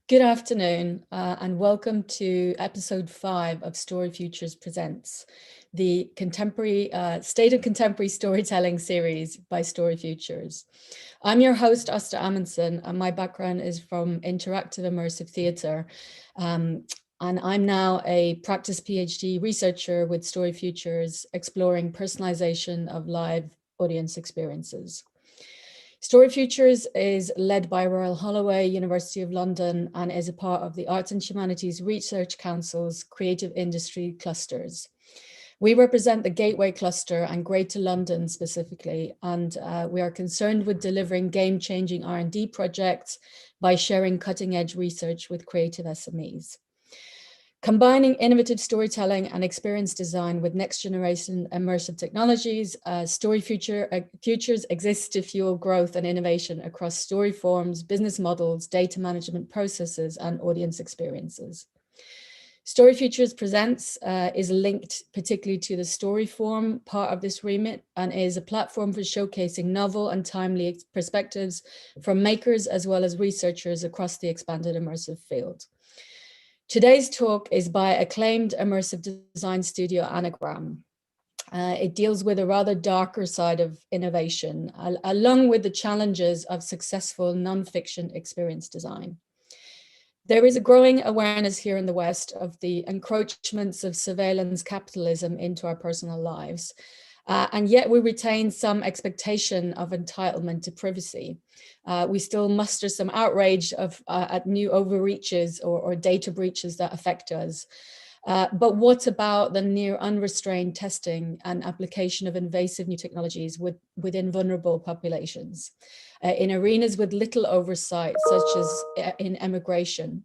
Good afternoon, and welcome to episode 5 of StoryFutures Presents, the State of Contemporary Storytelling series by StoryFutures. I'm your host, Åste, Amundsen, and my background is from interactive immersive theatre. And I'm now a practice PhD researcher with StoryFutures, exploring personalization of live audience experiences. StoryFutures is led by Royal Holloway, University of London, and is a part of the Arts and Humanities Research Council's creative industry clusters. We represent the Gateway Cluster and Greater London specifically, and we are concerned with delivering game-changing R&D projects by sharing cutting-edge research with creative SMEs. Combining innovative storytelling and experience design with next-generation immersive technologies, StoryFutures exists to fuel growth and innovation across story forms, business models, data management processes, and audience experiences. StoryFutures Presents is linked particularly to the story form part of this remit and is a platform for showcasing novel and timely perspectives from makers as well as researchers across the expanded immersive field. Today's talk is by acclaimed immersive design studio Anagram. It deals with a rather darker side of innovation, along with the challenges of successful non-fiction experience design. There is a growing awareness here in the West of the encroachments of surveillance capitalism into our personal lives. And yet we retain some expectation of entitlement to privacy. We still muster some outrage at new overreaches or data breaches that affect us. But what about the near unrestrained testing and application of invasive new technologies within vulnerable populations, in arenas with little oversight, such as in immigration?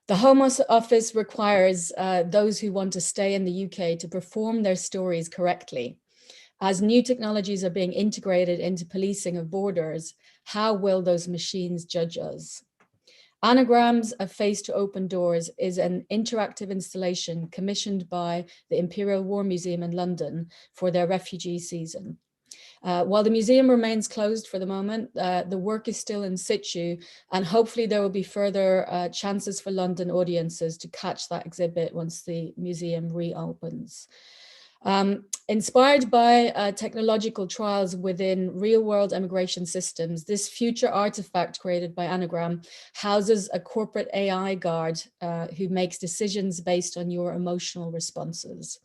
The Home Office requires those who want to stay in the UK to perform their stories correctly. As new technologies are being integrated into policing of borders, how will those machines judge us? Anagrams, A Face to Open Doors is an interactive installation commissioned by the Imperial War Museum in London for their refugee season. While the museum remains closed for the moment, the work is still in situ, and hopefully there will be further chances for London audiences to catch that exhibit once the museum reopens. Inspired by technological trials within real-world immigration systems, this future artifact created by Anagram houses a corporate AI guard who makes decisions based on your emotional responses.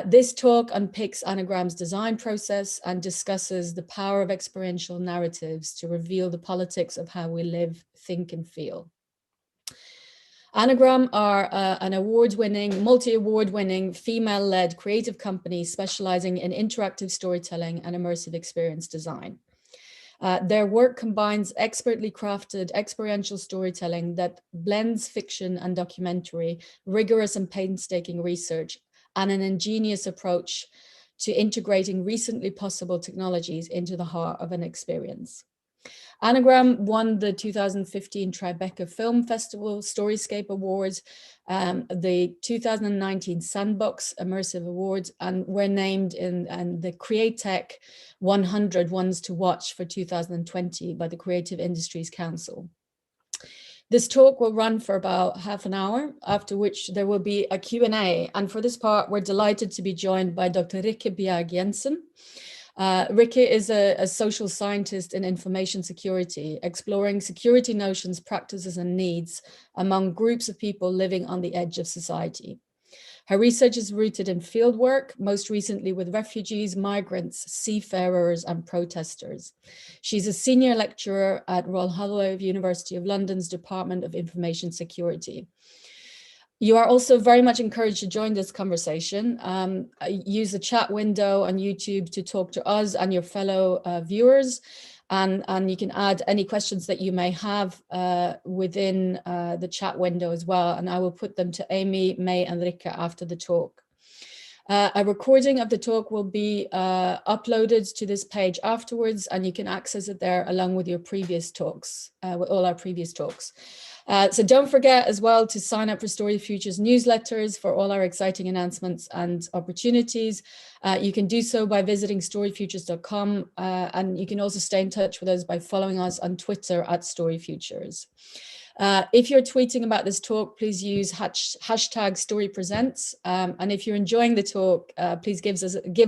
This talk unpicks Anagram's design process and discusses the power of experiential narratives to reveal the politics of how we live, think, and feel. Anagram are an multi-award winning, female-led creative company specializing in interactive storytelling and immersive experience design. Their work combines expertly crafted experiential storytelling that blends fiction and documentary, rigorous and painstaking research, and an ingenious approach to integrating recently possible technologies into the heart of an experience. Anagram won the 2015 Tribeca Film Festival Storyscape Awards, the 2019 Sandbox Immersive Awards, and were named in the Createch 100 Ones to Watch for 2020 by the Creative Industries Council. This talk will run for about half an hour, after which there will be a Q&A. And for this part, we're delighted to be joined by Dr. Rikke Bjerg Jensen. Rikke is a social scientist in information security, exploring security notions, practices, and needs among groups of people living on the edge of society. Her research is rooted in fieldwork, most recently with refugees, migrants, seafarers, and protesters. She's a senior lecturer at Royal Holloway University of London's Department of Information Security. You are also very much encouraged to join this conversation. Use the chat window on YouTube to talk to us and your fellow viewers. And you can add any questions that you may have within the chat window as well. And I will put them to Amy, May, and Rikke after the talk. A recording of the talk will be uploaded to this page afterwards, and you can access it there along with your previous talks, with all our previous talks. So don't forget as well to sign up for StoryFutures newsletters for all our exciting announcements and opportunities. You can do so by visiting storyfutures.com, and you can also stay in touch with us by following us on Twitter at StoryFutures. If you're tweeting about this talk, please use hashtag StoryPresents. And if you're enjoying the talk, please give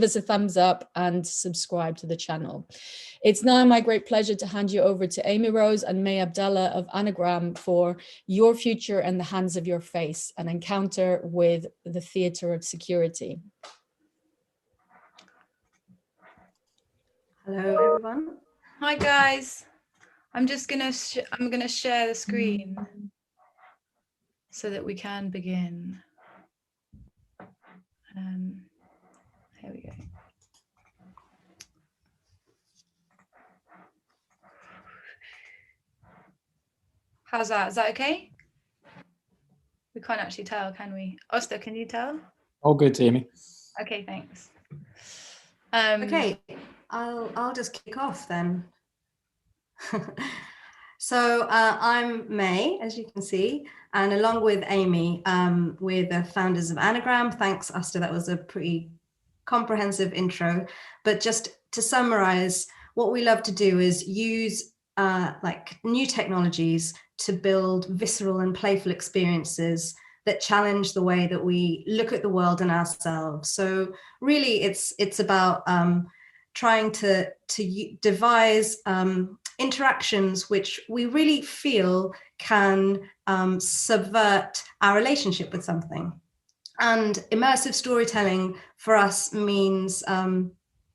us a thumbs up and subscribe to the channel. It's now my great pleasure to hand you over to Amy Rose and May Abdalla of Anagram for Your Future in the Hands of Your Face, an encounter with the theatre of security. Hello, everyone. Hi, guys. I'm gonna share the screen so that we can begin. Here we go. How's that? Is that okay? We can't actually tell, can we? Åste, can you tell? All good, Amy. Okay, thanks. Okay, I'll just kick off then. So I'm May, as you can see, and along with Amy, we're the founders of Anagram. Thanks, Åste, that was a pretty comprehensive intro. But just to summarize, what we love to do is use like new technologies to build visceral and playful experiences that challenge the way that we look at the world and ourselves. So really, it's about trying to devise interactions which we really feel can subvert our relationship with something. And immersive storytelling for us means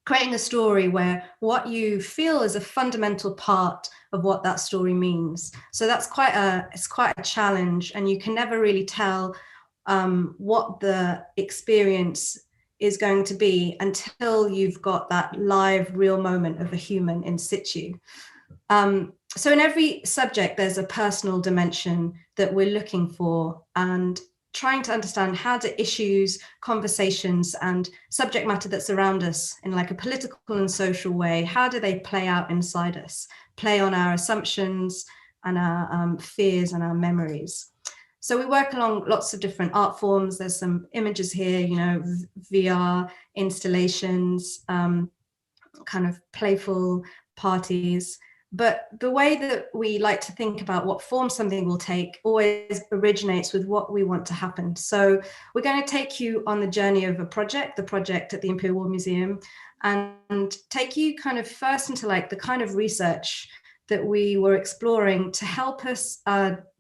creating a story where what you feel is a fundamental part of what that story means. So that's quite a challenge, and you can never really tell what the experience is going to be until you've got that live, real moment of a human in situ. So in every subject, there's a personal dimension that we're looking for and trying to understand how do issues, conversations, and subject matter that's around us in like a political and social way, how do they play out inside us, play on our assumptions and our fears and our memories. So we work along lots of different art forms. There's some images here, you know, VR installations, kind of playful parties. But the way that we like to think about what form something will take always originates with what we want to happen. So we're going to take you on the journey of a project, the project at the Imperial War Museum, and take you kind of first into like the kind of research that we were exploring to help us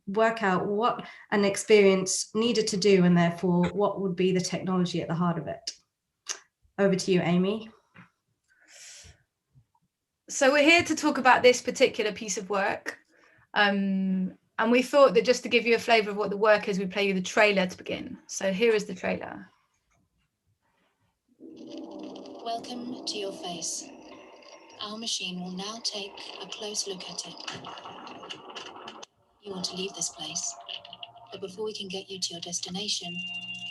work out what an experience needed to do, and therefore what would be the technology at the heart of it. Over to you, Amy. So we're here to talk about this particular piece of work. And we thought that just to give you a flavour of what the work is, we play you the trailer to begin. So here is the trailer. Welcome to your face. Our machine will now take a close look at it. You want to leave this place, but before we can get you to your destination,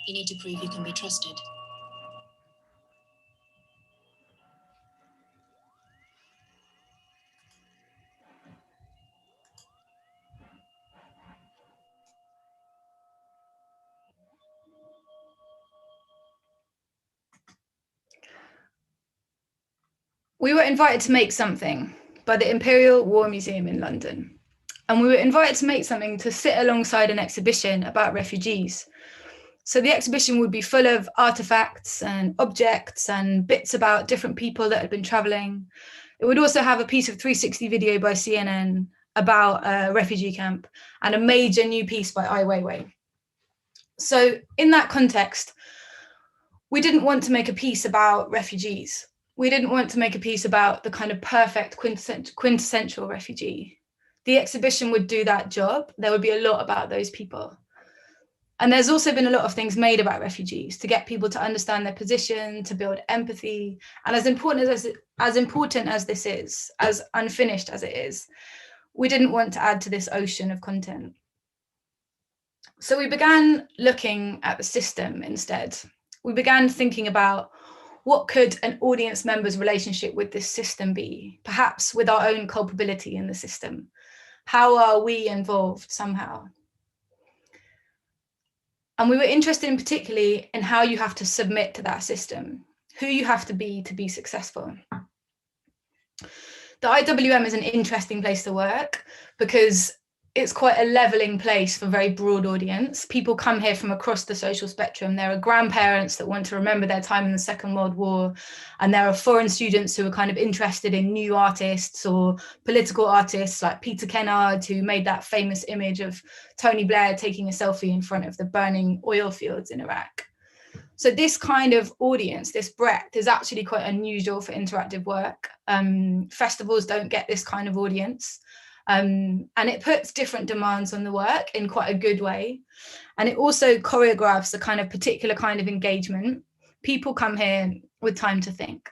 you need to prove you can be trusted. We were invited to make something by the Imperial War Museum in London. And we were invited to make something to sit alongside an exhibition about refugees. So the exhibition would be full of artifacts and objects and bits about different people that had been traveling. It would also have a piece of 360 video by CNN about a refugee camp and a major new piece by Ai Weiwei. So in that context, we didn't want to make a piece about refugees. We didn't want to make a piece about the kind of perfect quintessential refugee. The exhibition would do that job. There would be a lot about those people. And there's also been a lot of things made about refugees to get people to understand their position, to build empathy. And as important as this is, as unfinished as it is, we didn't want to add to this ocean of content. So we began looking at the system instead. We began thinking about what could an audience member's relationship with this system be, perhaps with our own culpability in the system. How are we involved somehow? And we were interested in particularly in how you have to submit to that system, who you have to be successful. The IWM is an interesting place to work because it's quite a leveling place for a very broad audience. People come here from across the social spectrum. There are grandparents that want to remember their time in the Second World War, and there are foreign students who are kind of interested in new artists or political artists like Peter Kennard, who made that famous image of Tony Blair taking a selfie in front of the burning oil fields in Iraq. So this kind of audience, this breadth, is actually quite unusual for interactive work. Festivals don't get this kind of audience. And it puts different demands on the work in quite a good way. And it also choreographs a kind of particular kind of engagement. People come here with time to think.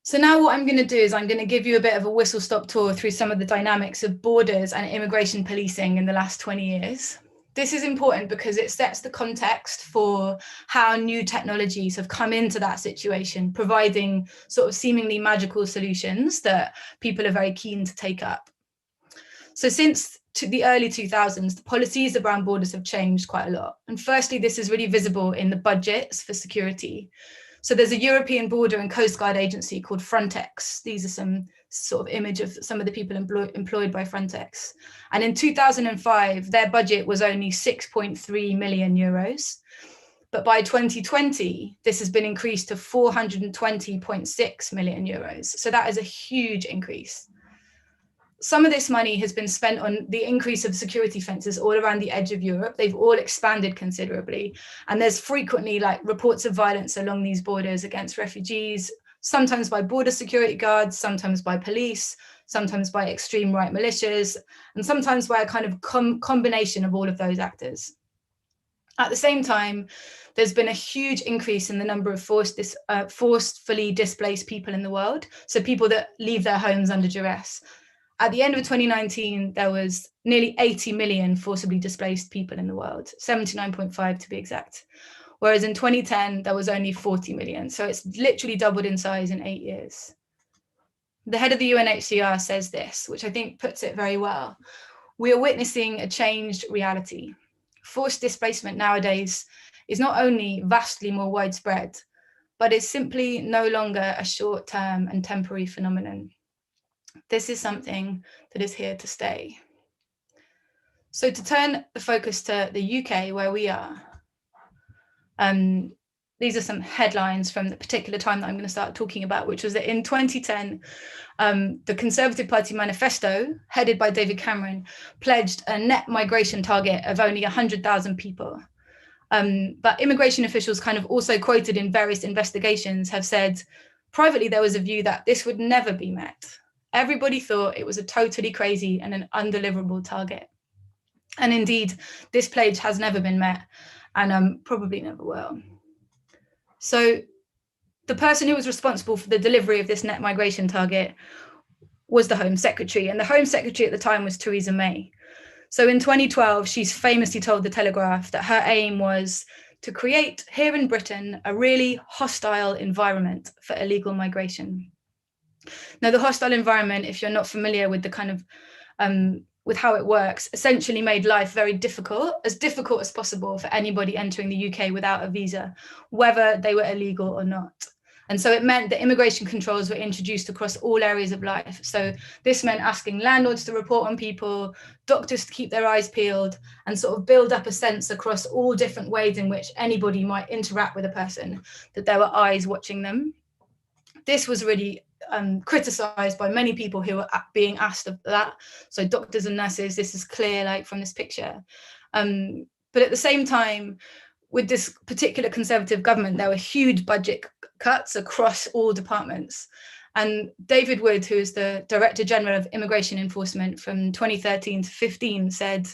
So now what I'm going to do is I'm going to give you a bit of a whistle-stop tour through some of the dynamics of borders and immigration policing in the last 20 years. This is important because it sets the context for how new technologies have come into that situation, providing sort of seemingly magical solutions that people are very keen to take up. So since the early 2000s, the policies around borders have changed quite a lot. And firstly, this is really visible in the budgets for security. So there's a European border and coast guard agency called Frontex. These are some sort of image of some of the people employed by Frontex. And in 2005, their budget was only 6.3 million euros. But by 2020, this has been increased to 420.6 million euros. So that is a huge increase. Some of this money has been spent on the increase of security fences all around the edge of Europe. They've all expanded considerably. And there's frequently like reports of violence along these borders against refugees, sometimes by border security guards, sometimes by police, sometimes by extreme right militias, and sometimes by a kind of combination of all of those actors. At the same time, there's been a huge increase in the number of forcefully displaced people in the world. So people that leave their homes under duress. At the end of 2019, there was nearly 80 million forcibly displaced people in the world, 79.5 to be exact. Whereas in 2010, there was only 40 million. So it's literally doubled in size in 8 years. The head of the UNHCR says this, which I think puts it very well. We are witnessing a changed reality. Forced displacement nowadays is not only vastly more widespread, but is simply no longer a short-term and temporary phenomenon. This is something that is here to stay. So to turn the focus to the UK, where we are, these are some headlines from the particular time that I'm going to start talking about, which was that in 2010, the Conservative Party manifesto, headed by David Cameron, pledged a net migration target of only 100,000 people. But immigration officials kind of also quoted in various investigations have said, privately, there was a view that this would never be met. Everybody thought it was a totally crazy and an undeliverable target. And indeed, this pledge has never been met and probably never will. So the person who was responsible for the delivery of this net migration target was the Home Secretary. And the Home Secretary at the time was Theresa May. So in 2012, she's famously told The Telegraph that her aim was to create here in Britain a really hostile environment for illegal migration. Now, the hostile environment, if you're not familiar with the kind of with how it works, essentially made life very difficult as possible for anybody entering the UK without a visa, whether they were illegal or not. And so it meant that immigration controls were introduced across all areas of life. So this meant asking landlords to report on people, doctors to keep their eyes peeled, and sort of build up a sense across all different ways in which anybody might interact with a person, that there were eyes watching them. This was really criticised by many people who were being asked of that. So doctors and nurses, this is clear, like from this picture. But at the same time, with this particular Conservative government, there were huge budget cuts across all departments. And David Wood, who is the Director General of Immigration Enforcement from 2013 to 15, said,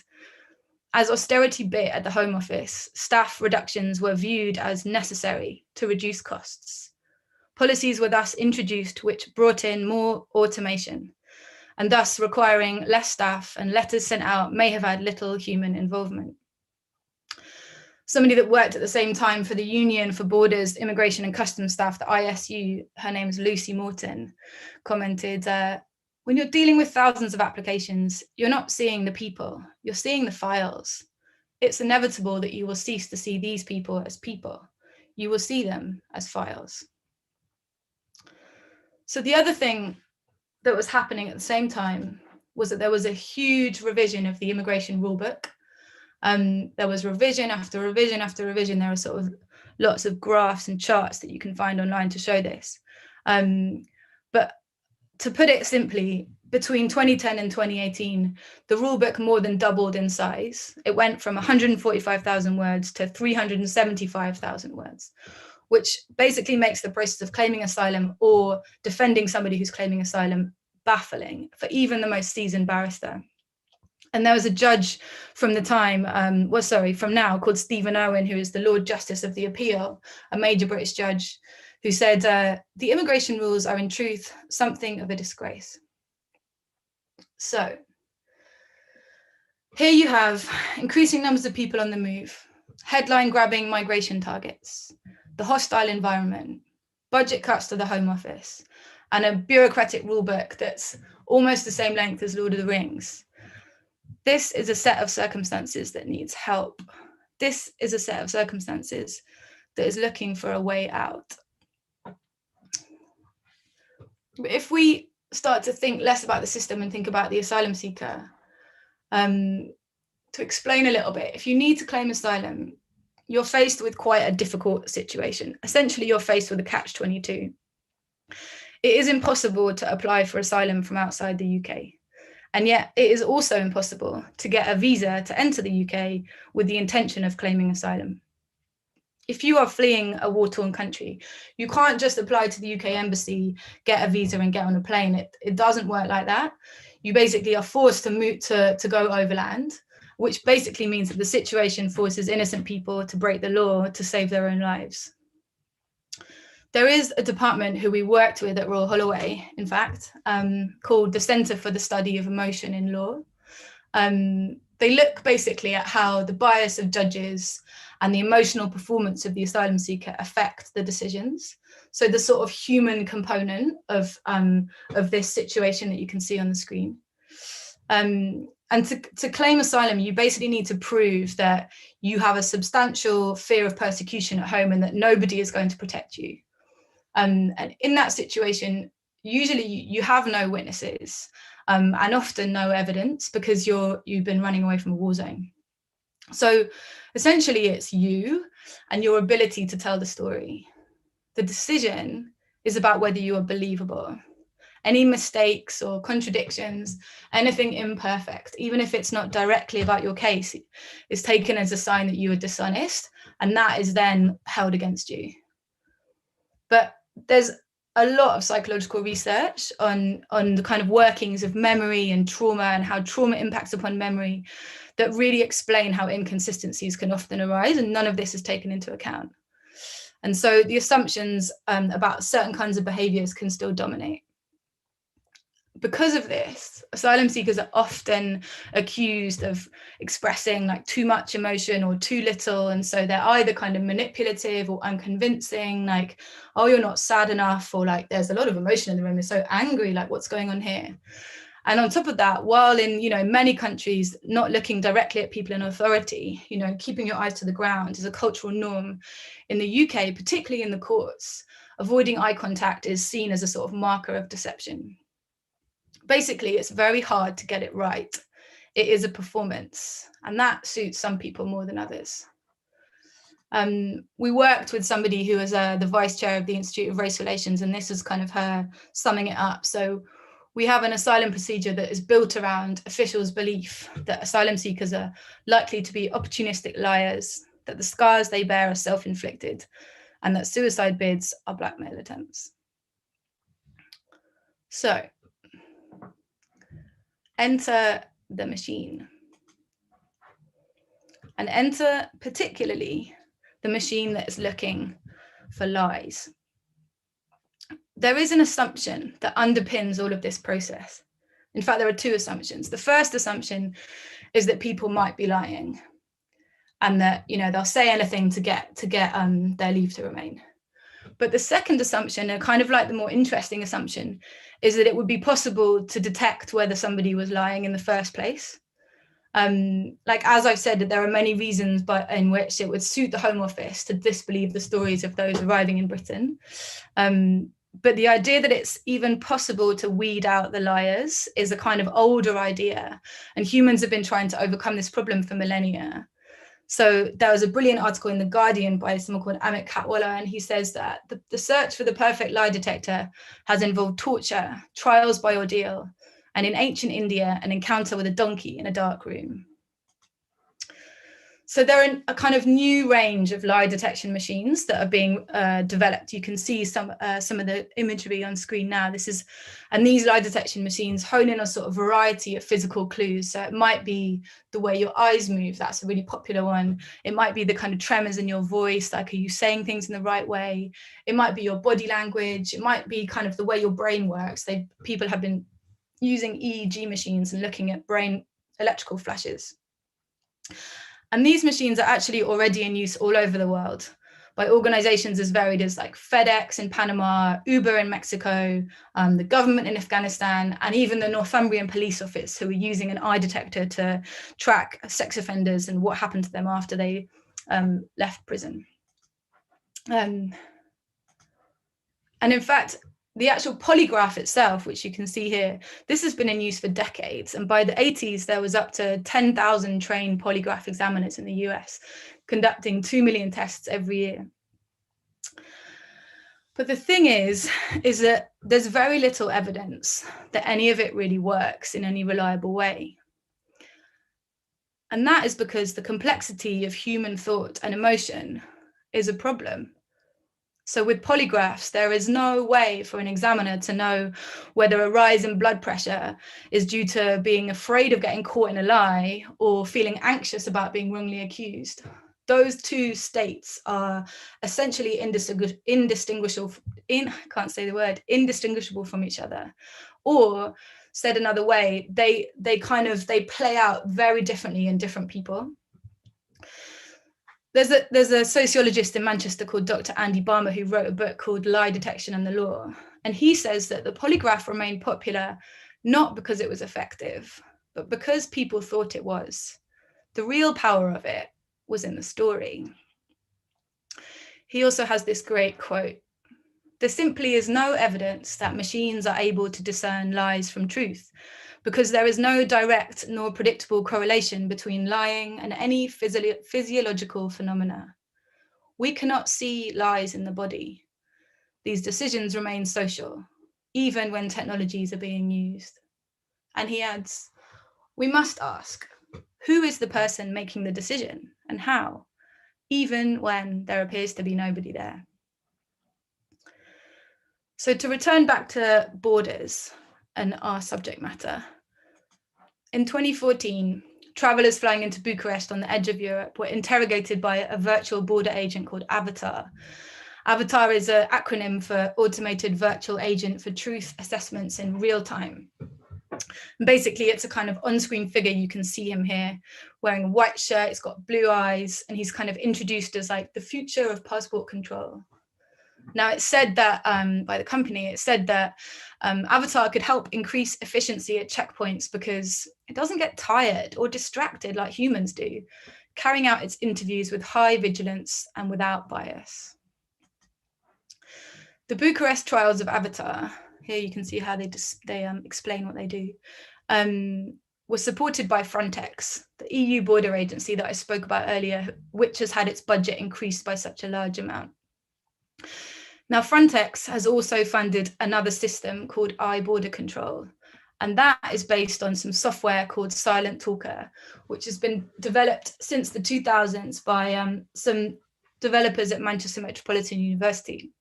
as austerity bit at the Home Office, staff reductions were viewed as necessary to reduce costs. Policies were thus introduced which brought in more automation, and thus requiring less staff, and letters sent out may have had little human involvement. Somebody that worked at the same time for the Union for Borders, Immigration and Customs Staff, the ISU, her name is Lucy Morton, commented, when you're dealing with thousands of applications, you're not seeing the people, you're seeing the files. It's inevitable that you will cease to see these people as people. You will see them as files. So the other thing that was happening at the same time was that there was a huge revision of the immigration rulebook. There was revision after revision after revision. There are sort of lots of graphs and charts that you can find online to show this. But to put it simply, between 2010 and 2018, the rulebook more than doubled in size. It went from 145,000 words to 375,000 words, which basically makes the process of claiming asylum or defending somebody who's claiming asylum baffling for even the most seasoned barrister. And there was a judge from the time, from now, called Stephen Irwin, who is the Lord Justice of the Appeal, a major British judge, who said, the immigration rules are in truth something of a disgrace. So here you have increasing numbers of people on the move, headline grabbing migration targets, the hostile environment, budget cuts to the Home Office, and a bureaucratic rulebook that's almost the same length as Lord of the Rings. This is a set of circumstances that needs help. This is a set of circumstances that is looking for a way out. But if we start to think less about the system and think about the asylum seeker, to explain a little bit, if you need to claim asylum, you're faced with quite a difficult situation. Essentially, you're faced with a catch-22. It is impossible to apply for asylum from outside the UK. And yet it is also impossible to get a visa to enter the UK with the intention of claiming asylum. If you are fleeing a war-torn country, you can't just apply to the UK embassy, get a visa and get on a plane. It doesn't work like that. You basically are forced to move to go overland, which basically means that the situation forces innocent people to break the law to save their own lives. There is a department who we worked with at Royal Holloway, in fact, called the Centre for the Study of Emotion in Law. They look basically at how the bias of judges and the emotional performance of the asylum seeker affect the decisions. So the sort of human component of this situation that you can see on the screen. And to claim asylum, you basically need to prove that you have a substantial fear of persecution at home and that nobody is going to protect you. And in that situation, usually you have no witnesses and often no evidence because you've been running away from a war zone. So essentially it's you and your ability to tell the story. The decision is about whether you are believable. Any mistakes or contradictions, anything imperfect, even if it's not directly about your case, is taken as a sign that you are dishonest, and that is then held against you. But there's a lot of psychological research on the kind of workings of memory and trauma and how trauma impacts upon memory that really explain how inconsistencies can often arise, and none of this is taken into account. And so the assumptions about certain kinds of behaviors can still dominate. Because of this, asylum seekers are often accused of expressing like too much emotion or too little. And so they're either kind of manipulative or unconvincing, like, oh, you're not sad enough, or like, there's a lot of emotion in the room, you're so angry, like what's going on here? And on top of that, while in, many countries, not looking directly at people in authority, keeping your eyes to the ground is a cultural norm. In the UK, particularly in the courts, avoiding eye contact is seen as a sort of marker of deception. Basically, it's very hard to get it right. It is a performance, and that suits some people more than others. We worked with somebody who was the vice chair of the Institute of Race Relations, and this is kind of her summing it up. So we have an asylum procedure that is built around officials' belief that asylum seekers are likely to be opportunistic liars, that the scars they bear are self-inflicted, and that suicide bids are blackmail attempts. So, enter the machine. And enter particularly the machine that is looking for lies. There is an assumption that underpins all of this process. In fact, there are two assumptions. The first assumption is that people might be lying and that, they'll say anything to get their leave to remain. But the second assumption, and kind of like the more interesting assumption, is that it would be possible to detect whether somebody was lying in the first place. Like, as I've said, that there are many reasons in which it would suit the Home Office to disbelieve the stories of those arriving in Britain. But the idea that it's even possible to weed out the liars is a kind of older idea. And humans have been trying to overcome this problem for millennia. So there was a brilliant article in The Guardian by someone called Amit Katwala, and he says that the search for the perfect lie detector has involved torture, trials by ordeal, and in ancient India, an encounter with a donkey in a dark room. So there are a kind of new range of lie detection machines that are being developed. You can see some of the imagery on screen now. And these lie detection machines hone in on sort of variety of physical clues. So it might be the way your eyes move. That's a really popular one. It might be the kind of tremors in your voice, like are you saying things in the right way? It might be your body language. It might be kind of the way your brain works. People have been using EEG machines and looking at brain electrical flashes. And these machines are actually already in use all over the world by organizations as varied as like FedEx in Panama, Uber in Mexico, the government in Afghanistan, and even the Northumbrian Police Office, who are using an eye detector to track sex offenders and what happened to them after they left prison. And in fact, the actual polygraph itself, which you can see here, this has been in use for decades. And by the 80s, there was up to 10,000 trained polygraph examiners in the US, conducting 2 million tests every year. But the thing is that there's very little evidence that any of it really works in any reliable way. And that is because the complexity of human thought and emotion is a problem. So with polygraphs, there is no way for an examiner to know whether a rise in blood pressure is due to being afraid of getting caught in a lie or feeling anxious about being wrongly accused. Those two states are essentially indistinguishable from each other. Or said another way, they play out very differently in different people. There's a sociologist in Manchester called Dr. Andy Barmer who wrote a book called Lie Detection and the Law. And he says that the polygraph remained popular not because it was effective, but because people thought it was. The real power of it was in the story. He also has this great quote: "There simply is no evidence that machines are able to discern lies from truth, because there is no direct nor predictable correlation between lying and any physiological phenomena. We cannot see lies in the body. These decisions remain social, even when technologies are being used." And he adds, "We must ask, who is the person making the decision and how, even when there appears to be nobody there?" So to return back to borders and our subject matter, in 2014, travelers flying into Bucharest on the edge of Europe were interrogated by a virtual border agent called Avatar. Avatar is an acronym for Automated Virtual Agent for Truth Assessments in Real Time. And basically, it's a kind of on-screen figure. You can see him here wearing a white shirt, he's got blue eyes, and he's kind of introduced as like the future of passport control. Now, it's said that by the company, it said that Avatar could help increase efficiency at checkpoints because it doesn't get tired or distracted like humans do, carrying out its interviews with high vigilance and without bias. The Bucharest trials of Avatar, here you can see how they explain what they do, was supported by Frontex, the EU border agency that I spoke about earlier, which has had its budget increased by such a large amount. Now, Frontex has also funded another system called iBorder Control, and that is based on some software called Silent Talker, which has been developed since the 2000s by some developers at Manchester Metropolitan University.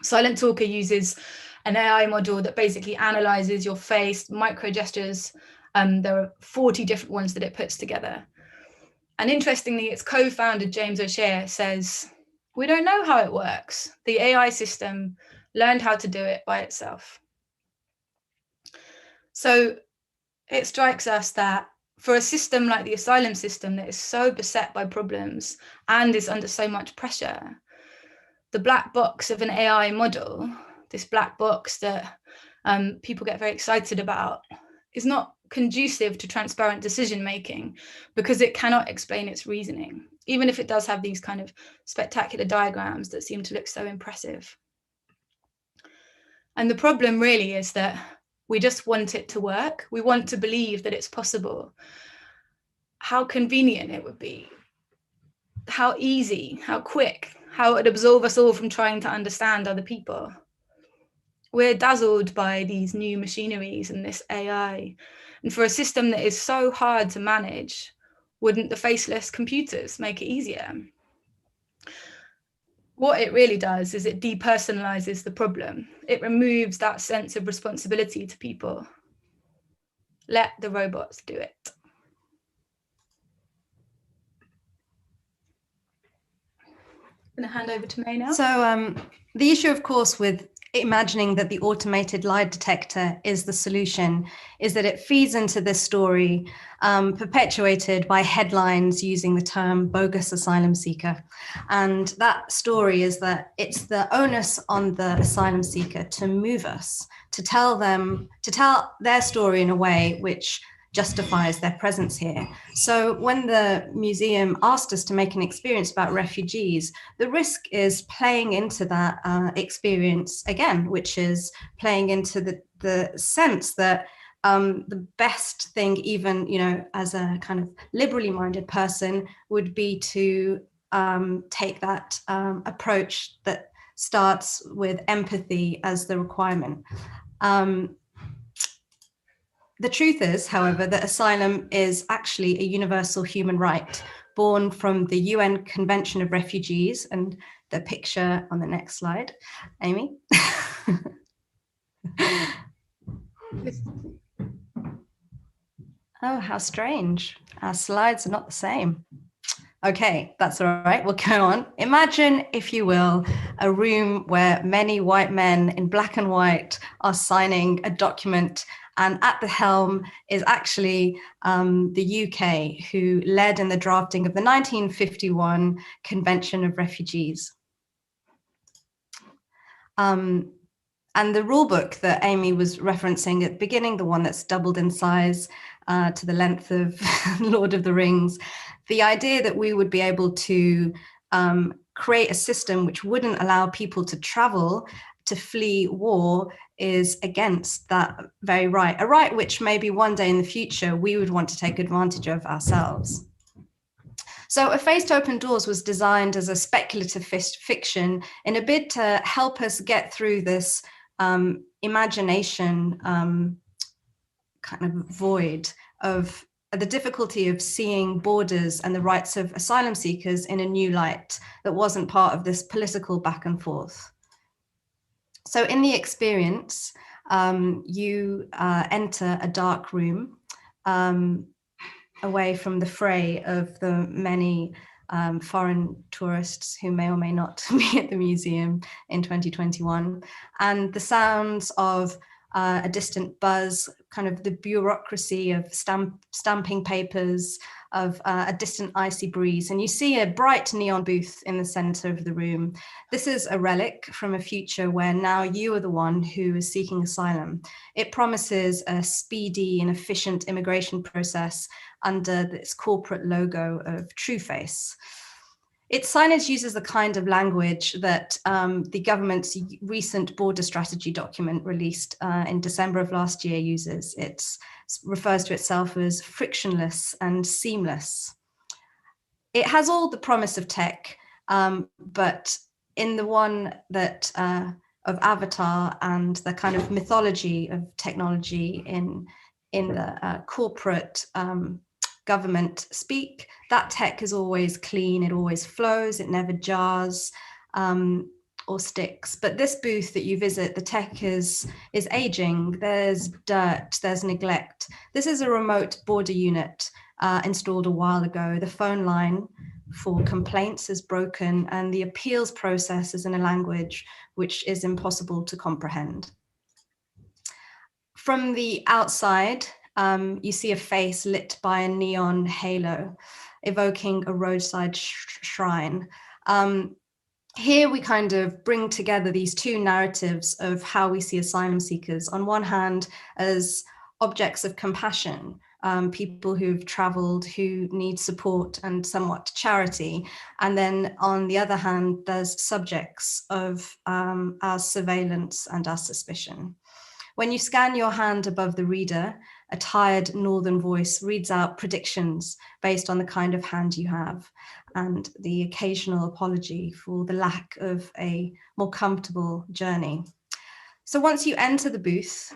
Silent Talker uses an AI model that basically analyzes your face, micro gestures. There are 40 different ones that it puts together. And interestingly, its co-founder, James O'Shea, says, "We don't know how it works. The AI system learned how to do it by itself." So it strikes us that for a system like the asylum system that is so beset by problems and is under so much pressure, the black box of an AI model, this black box that people get very excited about, is not conducive to transparent decision making because it cannot explain its reasoning, even if it does have these kind of spectacular diagrams that seem to look so impressive. And the problem really is that we just want it to work. We want to believe that it's possible. How convenient it would be, how easy, how quick, how it would absolve us all from trying to understand other people. We're dazzled by these new machineries and this AI. And for a system that is so hard to manage, wouldn't the faceless computers make it easier? What it really does is it depersonalizes the problem. It removes that sense of responsibility to people. Let the robots do it. I'm going to hand over to May now. So the issue, of course, with imagining that the automated lie detector is the solution is that it feeds into this story perpetuated by headlines using the term bogus asylum seeker. And that story is that it's the onus on the asylum seeker to move us, to tell their story in a way which justifies their presence here. So when the museum asked us to make an experience about refugees, the risk is playing into that experience again, which is playing into the sense that the best thing, even, you know, as a kind of liberally minded person, would be to take that approach that starts with empathy as the requirement. The truth is, however, that asylum is actually a universal human right born from the UN Convention of Refugees, and the picture on the next slide, Amy. Oh, how strange. Our slides are not the same. Okay, that's all right. We'll go on. Imagine, if you will, a room where many white men in black and white are signing a document, and at the helm is actually the UK, who led in the drafting of the 1951 Convention of Refugees. And the rule book that Amy was referencing at the beginning, the one that's doubled in size to the length of Lord of the Rings, the idea that we would be able to create a system which wouldn't allow people to travel to flee war is against that very right, a right which maybe one day in the future we would want to take advantage of ourselves. So A Face to Open Doors was designed as a speculative fiction in a bid to help us get through this imagination kind of void of the difficulty of seeing borders and the rights of asylum seekers in a new light that wasn't part of this political back and forth. So in the experience, you enter a dark room away from the fray of the many foreign tourists who may or may not be at the museum in 2021, and the sounds of a distant buzz, kind of the bureaucracy of stamping papers, of a distant icy breeze. And you see a bright neon booth in the center of the room. This is a relic from a future where now you are the one who is seeking asylum. It promises a speedy and efficient immigration process under this corporate logo of TrueFace. Its signage uses the kind of language that the government's recent border strategy document released in December of last year uses. It refers to itself as frictionless and seamless. It has all the promise of tech, but in the one that of Avatar and the kind of mythology of technology in the corporate government speak, that tech is always clean, it always flows, it never jars or sticks. But this booth that you visit, the tech is aging, there's dirt, there's neglect. This is a remote border unit installed a while ago. The phone line for complaints is broken, and the appeals process is in a language which is impossible to comprehend. From the outside, you see a face lit by a neon halo, evoking a roadside shrine. Here we kind of bring together these two narratives of how we see asylum seekers. On one hand, as objects of compassion, people who've traveled, who need support and somewhat charity. And then on the other hand, there's subjects of our surveillance and our suspicion. When you scan your hand above the reader, a tired northern voice reads out predictions based on the kind of hand you have and the occasional apology for the lack of a more comfortable journey. So once you enter the booth,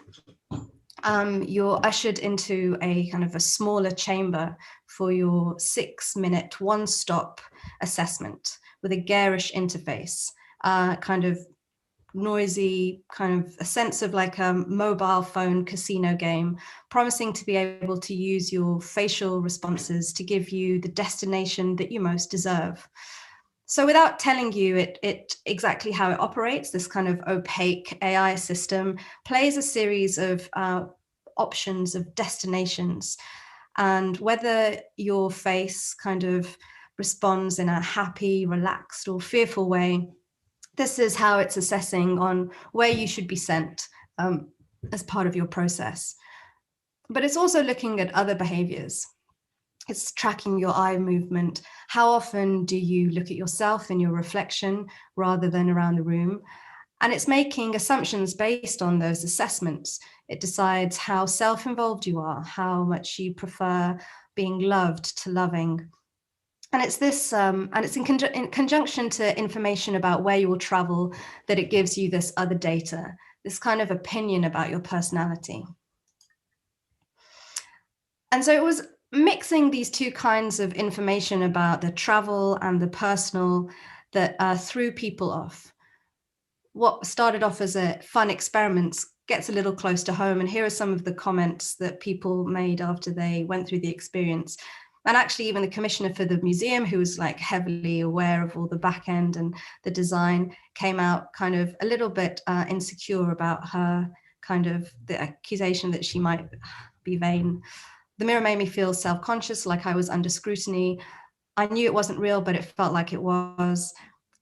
you're ushered into a kind of a smaller chamber for your 6-minute one-stop assessment with a garish interface, kind of noisy, kind of a sense of like a mobile phone casino game, promising to be able to use your facial responses to give you the destination that you most deserve. So without telling you it exactly how it operates, this kind of opaque AI system plays a series of options of destinations, and whether your face kind of responds in a happy, relaxed, or fearful way, this is how it's assessing on where you should be sent as part of your process. But it's also looking at other behaviors. It's tracking your eye movement. How often do you look at yourself in your reflection rather than around the room? And it's making assumptions based on those assessments. It decides how self-involved you are, how much you prefer being loved to loving. And it's this, and it's in conjunction to information about where you will travel, that it gives you this other data, this kind of opinion about your personality. And so it was mixing these two kinds of information about the travel and the personal that threw people off. What started off as a fun experiment gets a little close to home. And here are some of the comments that people made after they went through the experience. And actually, even the commissioner for the museum, who was like heavily aware of all the back end and the design, came out kind of a little bit insecure about her kind of the accusation that she might be vain. The mirror made me feel self-conscious, like I was under scrutiny. I knew it wasn't real, but it felt like it was.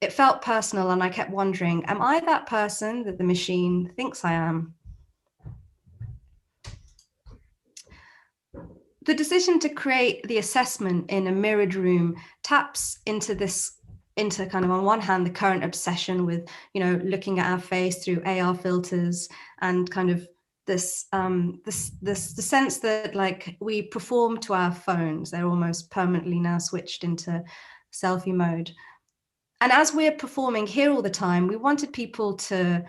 It felt personal, and I kept wondering, am I that person that the machine thinks I am? The decision to create the assessment in a mirrored room taps into kind of, on one hand, the current obsession with, looking at our face through AR filters, and kind of the sense that like we perform to our phones. They're almost permanently now switched into selfie mode. And as we're performing here all the time, we wanted people to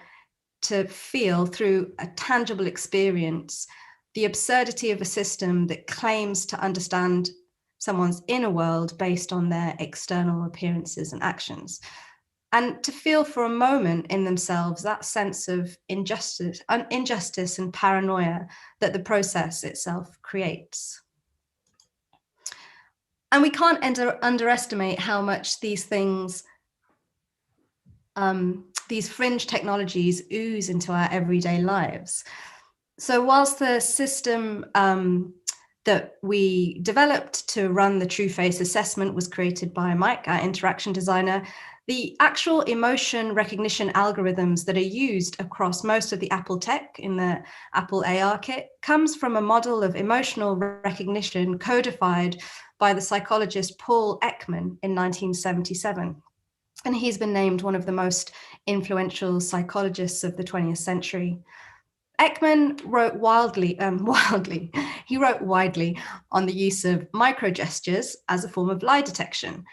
feel through a tangible experience the absurdity of a system that claims to understand someone's inner world based on their external appearances and actions, and to feel for a moment in themselves that sense of injustice and paranoia that the process itself creates. And we can't underestimate how much these things, these fringe technologies, ooze into our everyday lives. So whilst the system that we developed to run the True Face assessment was created by Mike, our interaction designer, the actual emotion recognition algorithms that are used across most of the Apple tech in the Apple AR kit comes from a model of emotional recognition codified by the psychologist Paul Ekman in 1977. And he's been named one of the most influential psychologists of the 20th century. Ekman wrote widely on the use of microgestures as a form of lie detection.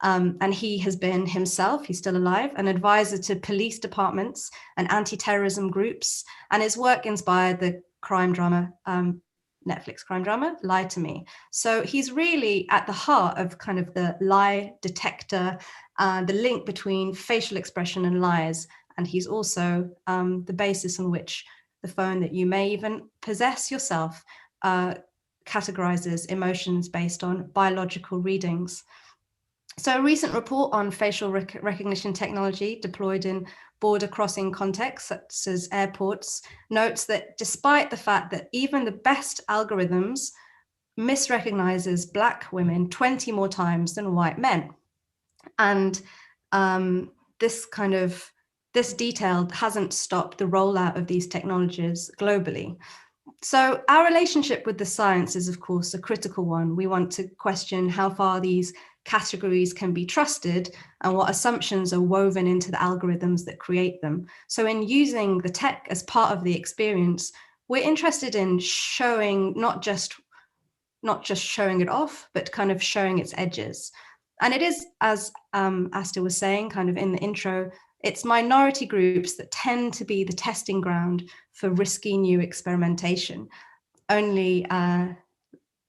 And he has been himself, he's still alive, an advisor to police departments and anti-terrorism groups, and his work inspired the crime drama, Netflix crime drama, Lie to Me. So he's really at the heart of kind of the lie detector, the link between facial expression and lies. And he's also the basis on which the phone that you may even possess yourself categorizes emotions based on biological readings. So a recent report on facial recognition technology deployed in border crossing contexts, such as airports, notes that despite the fact that even the best algorithms misrecognizes Black women 20 more times than white men. And this detail hasn't stopped the rollout of these technologies globally. So our relationship with the science is, of course, a critical one. We want to question how far these categories can be trusted and what assumptions are woven into the algorithms that create them. So in using the tech as part of the experience, we're interested in showing not just showing it off, but kind of showing its edges. And it is, as Åste was saying, kind of in the intro, it's minority groups that tend to be the testing ground for risky new experimentation. Only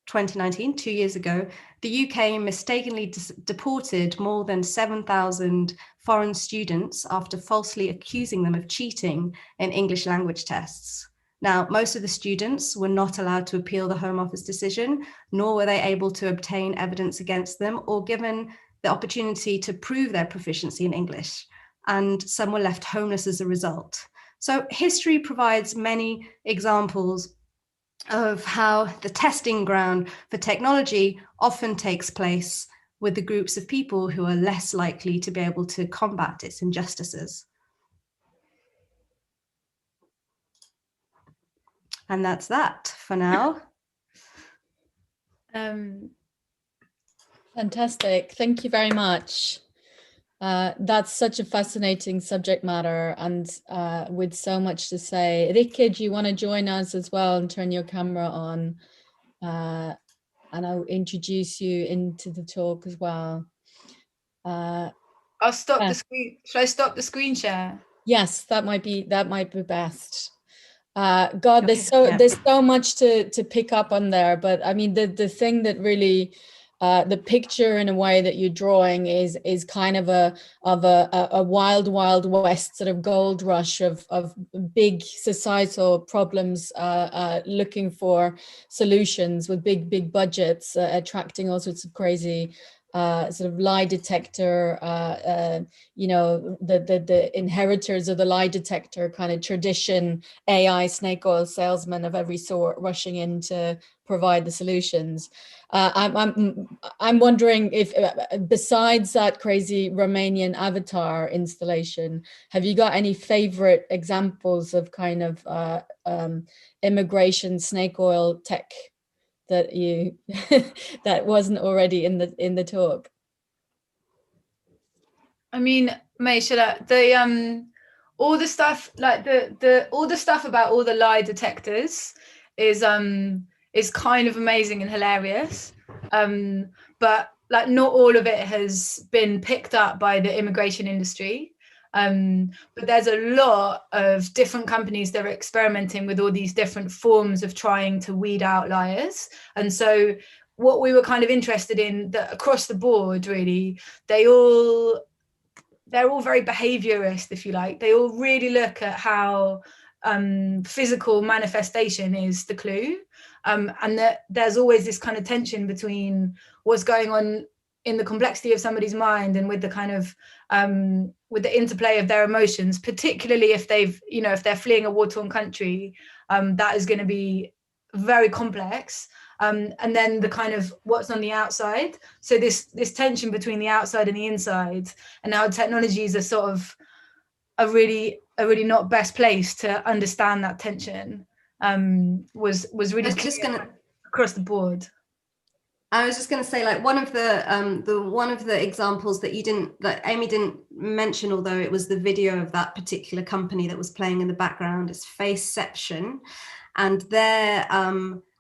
2019, 2 years ago, the UK mistakenly deported more than 7,000 foreign students after falsely accusing them of cheating in English language tests. Now, most of the students were not allowed to appeal the Home Office decision, nor were they able to obtain evidence against them or given the opportunity to prove their proficiency in English. And some were left homeless as a result. So history provides many examples of how the testing ground for technology often takes place with the groups of people who are less likely to be able to combat its injustices. And that's that for now. Fantastic. Thank you very much. That's such a fascinating subject matter, and with so much to say. Rikke, do you want to join us as well and turn your camera on? And I'll introduce you into the talk as well. I'll stop the screen. Should I stop the screen share? Yes, that might be best. God, there's so much to pick up on there, but I mean the thing that really the picture in a way that you're drawing is kind of a wild west sort of gold rush of big societal problems, looking for solutions with big budgets, attracting all sorts of crazy sort of lie detector, you know, the inheritors of the lie detector kind of tradition, AI snake oil salesmen of every sort rushing in to provide the solutions. I'm wondering if, besides that crazy Romanian avatar installation, have you got any favorite examples of kind of immigration snake oil tech that you that wasn't already in the talk? I mean, May, should I, all the stuff like all the stuff about all the lie detectors is kind of amazing and hilarious, but like not all of it has been picked up by the immigration industry. But there's a lot of different companies that are experimenting with all these different forms of trying to weed out liars. And so what we were kind of interested in, that across the board, really, they're all very behaviorist, if you like. They all really look at how physical manifestation is the clue. And that there's always this kind of tension between what's going on in the complexity of somebody's mind and with the kind of with the interplay of their emotions, particularly if they're fleeing a war-torn country, that is going to be very complex. And then the kind of what's on the outside. So this tension between the outside and the inside, and how technologies are sort of a really not best place to understand that tension, was really across the board. I was just going to say, like, one of the examples that Amy didn't mention, although it was the video of that particular company that was playing in the background, is Faceception, and they're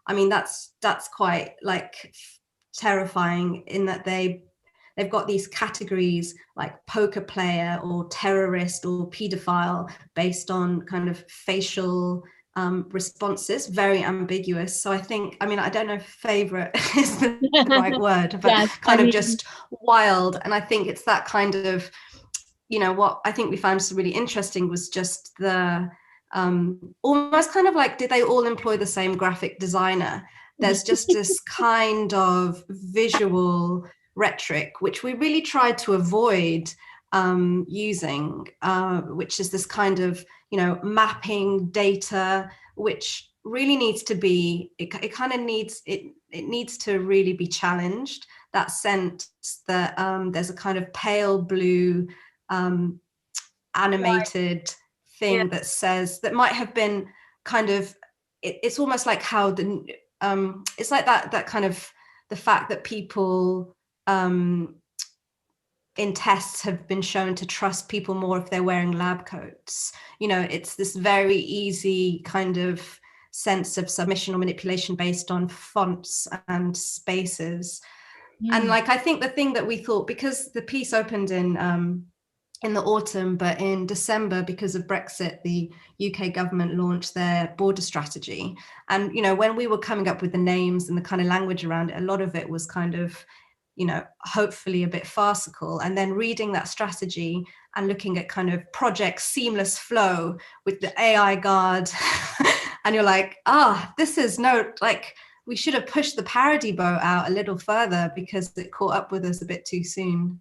I mean, that's quite like terrifying in that they've got these categories like poker player or terrorist or pedophile based on kind of facial responses, very ambiguous. So I think, I mean, I don't know if favorite is the right word, but yes, kind of just wild. And I think it's that kind of, you know, what I think we found really interesting was just the almost kind of like, did they all employ the same graphic designer? There's just this kind of visual rhetoric, which we really tried to avoid using, which is this kind of, you know, mapping data, which really needs to be, it needs to really be challenged. That sense that there's a kind of pale blue animated thing that says, that might have been kind of it's almost like how it's like that kind of the fact that people in tests have been shown to trust people more if they're wearing lab coats. You know, it's this very easy kind of sense of submission or manipulation based on fonts and spaces. And like, I think the thing that we thought, because the piece opened in the autumn, but in December, because of Brexit, the UK government launched their border strategy. And, you know, when we were coming up with the names and the kind of language around it, a lot of it was kind of, you know, hopefully a bit farcical. And then reading that strategy and looking at kind of project seamless flow with the AI guard, and you're like, this is we should have pushed the parody boat out a little further because it caught up with us a bit too soon.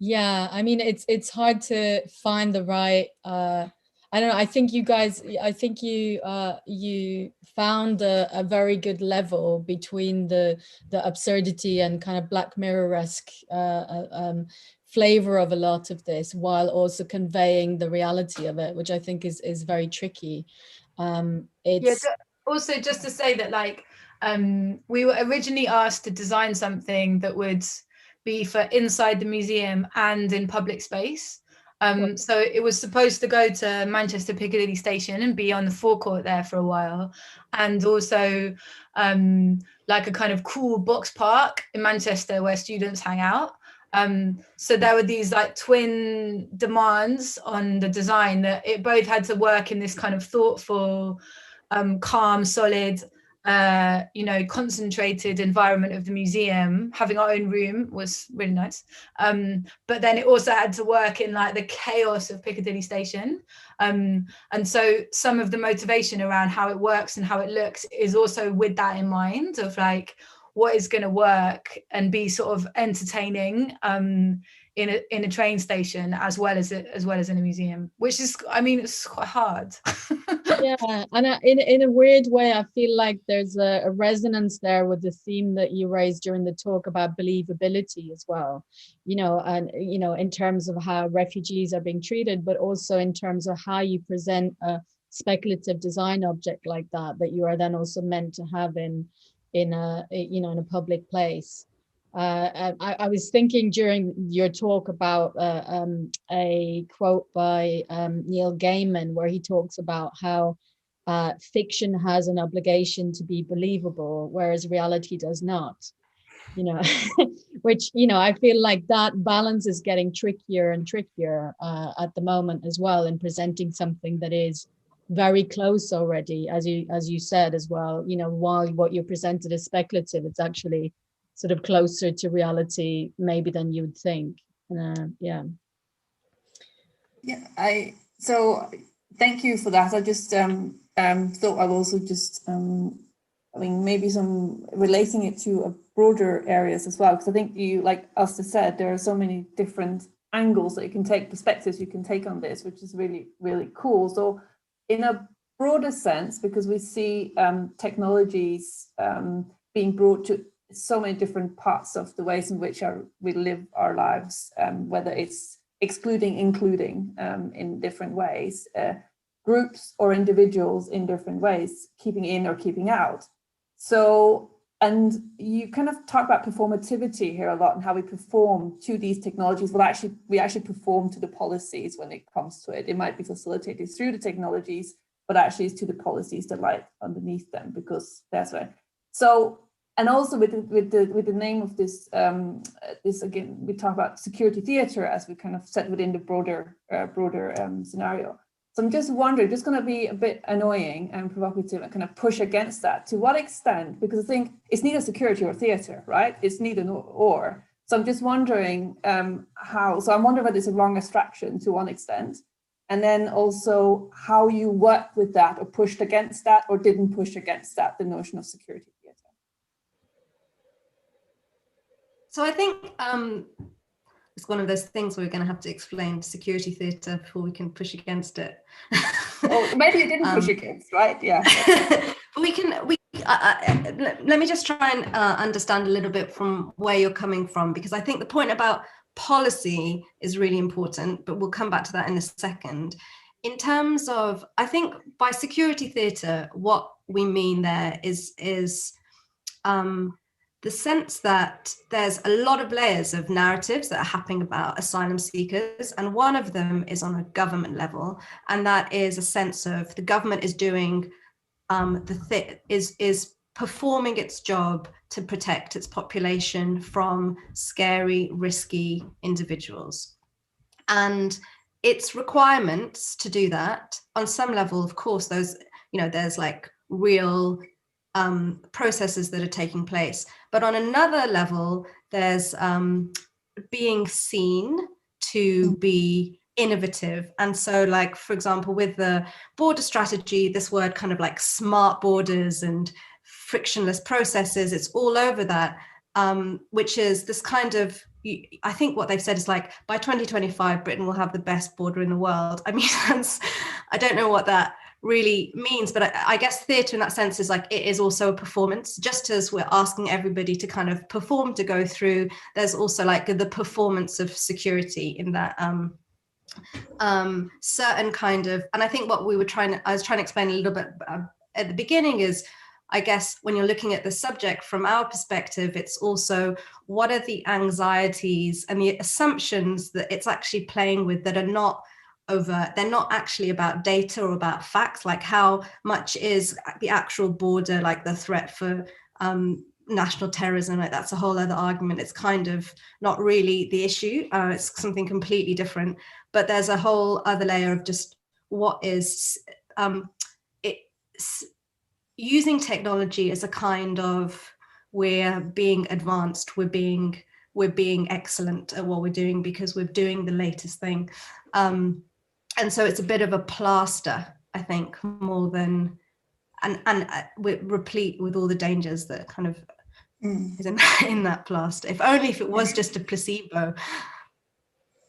Yeah, I mean, it's hard to find the right, I don't know, I think you guys, you found a very good level between the absurdity and kind of Black Mirror-esque flavor of a lot of this, while also conveying the reality of it, which I think is very tricky. Also, just to say that, like, we were originally asked to design something that would be for inside the museum and in public space. So it was supposed to go to Manchester Piccadilly Station and be on the forecourt there for a while, and also like a kind of cool box park in Manchester where students hang out. So there were these like twin demands on the design, that it both had to work in this kind of thoughtful, calm, solid, you know, concentrated environment of the museum. Having our own room was really nice, but then it also had to work in like the chaos of Piccadilly Station, and so some of the motivation around how it works and how it looks is also with that in mind, of like what is going to work and be sort of entertaining in a train station as well as in a museum, which is, I mean, it's quite hard. Yeah, and in a weird way, I feel like there's a resonance there with the theme that you raised during the talk about believability as well, you know, and, you know, in terms of how refugees are being treated, but also in terms of how you present a speculative design object like that you are then also meant to have in a public place. I was thinking during your talk about a quote by Neil Gaiman, where he talks about how fiction has an obligation to be believable, whereas reality does not, you know, which, you know, I feel like that balance is getting trickier and trickier at the moment as well, in presenting something that is very close already, as you said as well, you know, while what you presented is speculative, it's actually sort of closer to reality maybe than you would think. So thank you for that. I just thought I'd also just I mean, maybe some relating it to broader areas as well, because I think you, like Åste said, there are so many different angles that you can take, perspectives you can take on this, which is really, really cool. So in a broader sense, because we see technologies being brought to so many different parts of the ways in which we live our lives, whether it's excluding, including in different ways, groups or individuals in different ways, keeping in or keeping out. So, and you kind of talk about performativity here a lot, and how we perform to these technologies. Well, actually, we actually perform to the policies when it comes to it. It might be facilitated through the technologies, but actually it's to the policies that lie underneath them, because that's right. So, and also with the name of this, this again, we talk about security theater as we kind of set within the broader scenario. So I'm just wondering, just going to be a bit annoying and provocative and kind of push against that. To what extent? Because I think it's neither security or theater, right? It's neither or. So I'm just wondering how. So I'm wondering whether it's a wrong abstraction to one extent, and then also how you worked with that, or pushed against that, or didn't push against that, the notion of security theater. So I think it's one of those things where we're going to have to explain security theatre before we can push against it. Oh, maybe you didn't push against, right? Yeah. But let me just try and understand a little bit from where you're coming from, because I think the point about policy is really important, but we'll come back to that in a second. in terms of, I think by security theatre, what we mean there is the sense that there's a lot of layers of narratives that are happening about asylum seekers, and one of them is on a government level, and that is a sense of the government is doing is performing its job to protect its population from scary, risky individuals, and its requirements to do that. On some level, of course, those, you know, there's like real processes that are taking place. But on another level, there's being seen to be innovative. And so, like, for example, with the border strategy, this word kind of like smart borders and frictionless processes, it's all over that, which is this kind of, I think what they've said is like, by 2025, Britain will have the best border in the world. I mean, I don't know what that really means, but I guess theatre in that sense is like, it is also a performance. Just as we're asking everybody to kind of perform, to go through, there's also like the performance of security in that certain kind of, and I think what I was trying to explain a little bit at the beginning is, I guess when you're looking at the subject from our perspective, it's also what are the anxieties and the assumptions that it's actually playing with that are not over, they're not actually about data or about facts, like how much is the actual border, like the threat for national terrorism, like that's a whole other argument. It's kind of not really the issue. It's something completely different, but there's a whole other layer of just what is using technology as a kind of, we're being advanced, we're being excellent at what we're doing because we're doing the latest thing. And so it's a bit of a plaster, I think, more than, and we're replete with all the dangers that kind of is in that plaster. If only if it was just a placebo.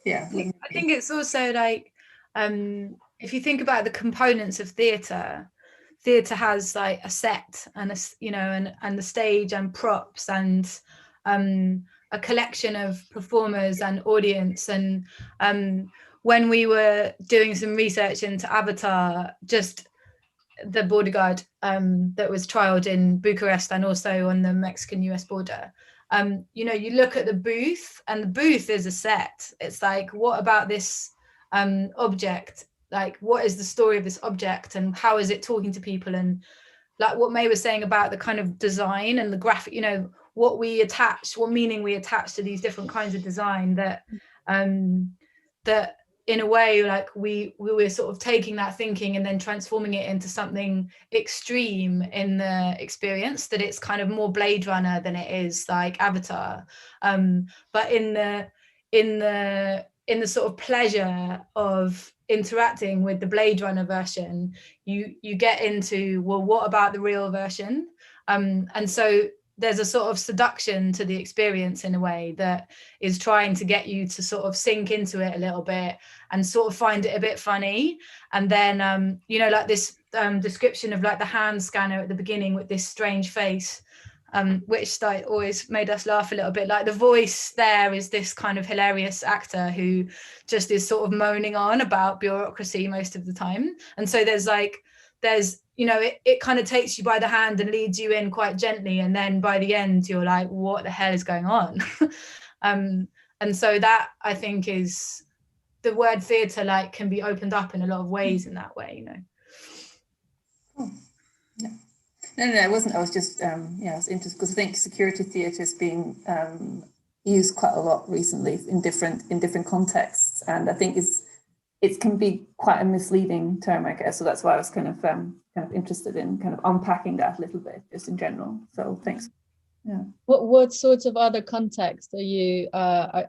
Yeah. I think it's also like, if you think about the components of theatre has like a set and a, you know, and the stage and props and a collection of performers and audience. And when we were doing some research into Avatar, just the border guard that was trialed in Bucharest and also on the Mexican-US border, you know, you look at the booth, and the booth is a set. It's like, what about this object? Like, what is the story of this object, and how is it talking to people? And like what May was saying about the kind of design and the graphic, you know, what meaning we attach to these different kinds of design, that that in a way, like we were sort of taking that thinking and then transforming it into something extreme in the experience, that it's kind of more Blade Runner than it is like Avatar. But in the sort of pleasure of interacting with the Blade Runner version, you get into, well, what about the real version? And so there's a sort of seduction to the experience in a way that is trying to get you to sort of sink into it a little bit and sort of find it a bit funny. And then, you know, like this description of like the hand scanner at the beginning with this strange face, which like always made us laugh a little bit. Like the voice there is this kind of hilarious actor who just is sort of moaning on about bureaucracy most of the time. And so there's you know, it kind of takes you by the hand and leads you in quite gently, and then by the end you're like, what the hell is going on? And so that, I think, is the word theatre, like, can be opened up in a lot of ways in that way, you know. Oh, no. No, it wasn't. I was just, yeah, I was interested because I think security theatre is being used quite a lot recently in different contexts, and I think it can be quite a misleading term, I guess. So that's why I was kind of interested in kind of unpacking that a little bit, just in general. So thanks. Yeah. What sorts of other contexts are you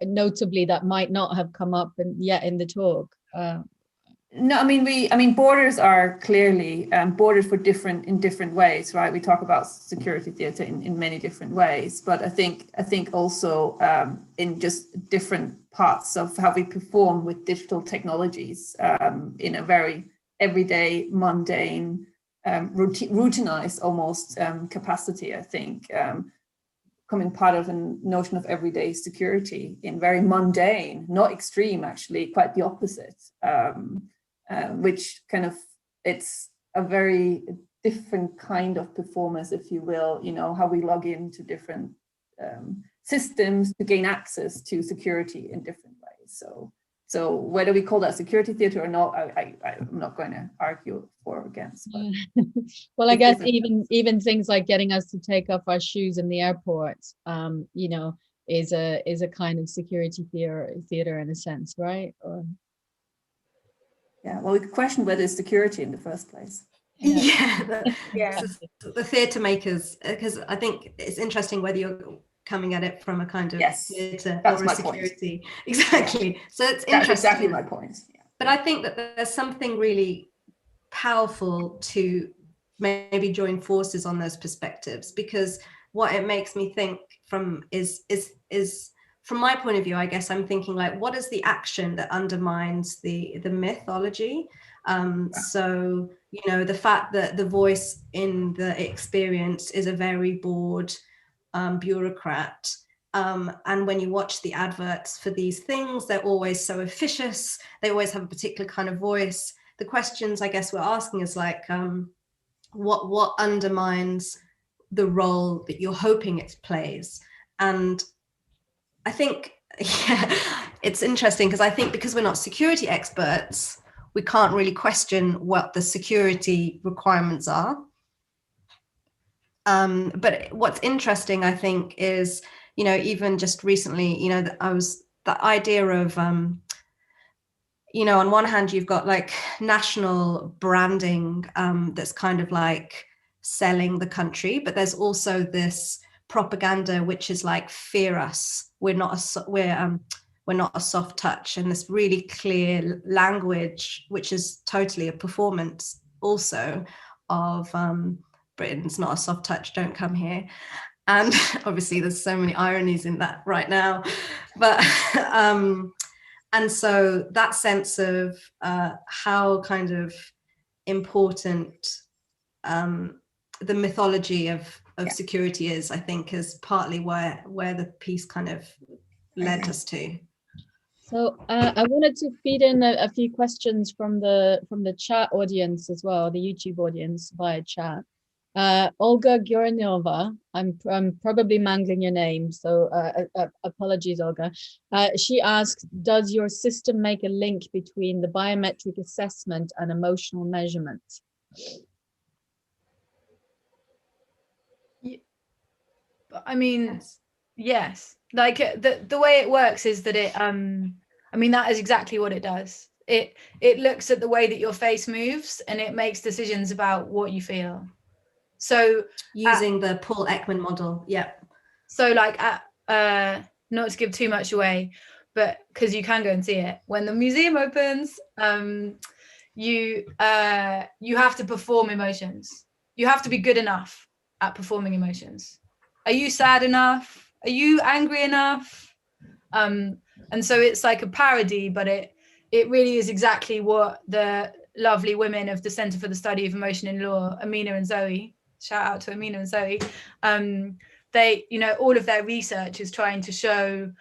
notably that might not have come up yet in the talk? No, I mean, borders are clearly borders for in different ways, right? We talk about security theatre in many different ways, but I think also in just different parts of how we perform with digital technologies in a very everyday, mundane, routinized almost capacity. I think becoming part of a notion of everyday security in very mundane, not extreme, actually, quite the opposite. which kind of, it's a very different kind of performance, if you will, you know, how we log into different systems to gain access to security in different ways. So whether we call that security theater or not, I'm not going to argue for or against. But well, I guess even things like getting us to take off our shoes in the airport, you know, is a kind of security theater in a sense, right? Or... yeah, well, we could question whether it's security in the first place. Yeah, the theatre makers, because I think it's interesting whether you're coming at it from a kind of theatre or a security point. Exactly. Yeah. So it's interesting. That's exactly my point. Yeah. But I think that there's something really powerful to maybe join forces on those perspectives, because what it makes me think from is from my point of view, I guess I'm thinking like, what is the action that undermines the mythology? So, you know, the fact that the voice in the experience is a very bored bureaucrat. And when you watch the adverts for these things, they're always so officious. They always have a particular kind of voice. The questions I guess we're asking is like, what undermines the role that you're hoping it plays? And I think, yeah, it's interesting because I think because we're not security experts, we can't really question what the security requirements are. But what's interesting, I think, is, you know, even just recently, you know, the idea of, you know, on one hand, you've got like national branding that's kind of like selling the country, but there's also this propaganda which is like, fear us, we're not a soft touch, and this really clear language which is totally a performance also of Britain's not a soft touch, don't come here. And obviously there's so many ironies in that right now, but and so that sense of how kind of important the mythology of security is, I think, is partly where the piece kind of led us to. So I wanted to feed in a few questions from the chat audience as well, the YouTube audience via chat. Olga Gyornova, I'm probably mangling your name, so apologies, Olga. She asks, does your system make a link between the biometric assessment and emotional measurement? I mean, yes. Like the way it works is that it, I mean, that is exactly what it does. It looks at the way that your face moves and it makes decisions about what you feel. So using the Paul Ekman model, yeah. So like not to give too much away, but because you can go and see it when the museum opens, you have to perform emotions. You have to be good enough at performing emotions. Are you sad enough? Are you angry enough? And so it's like a parody, but it really is exactly what the lovely women of the Centre for the Study of Emotion in Law, Amina and Zoe, shout out to Amina and Zoe, they, you know, all of their research is trying to show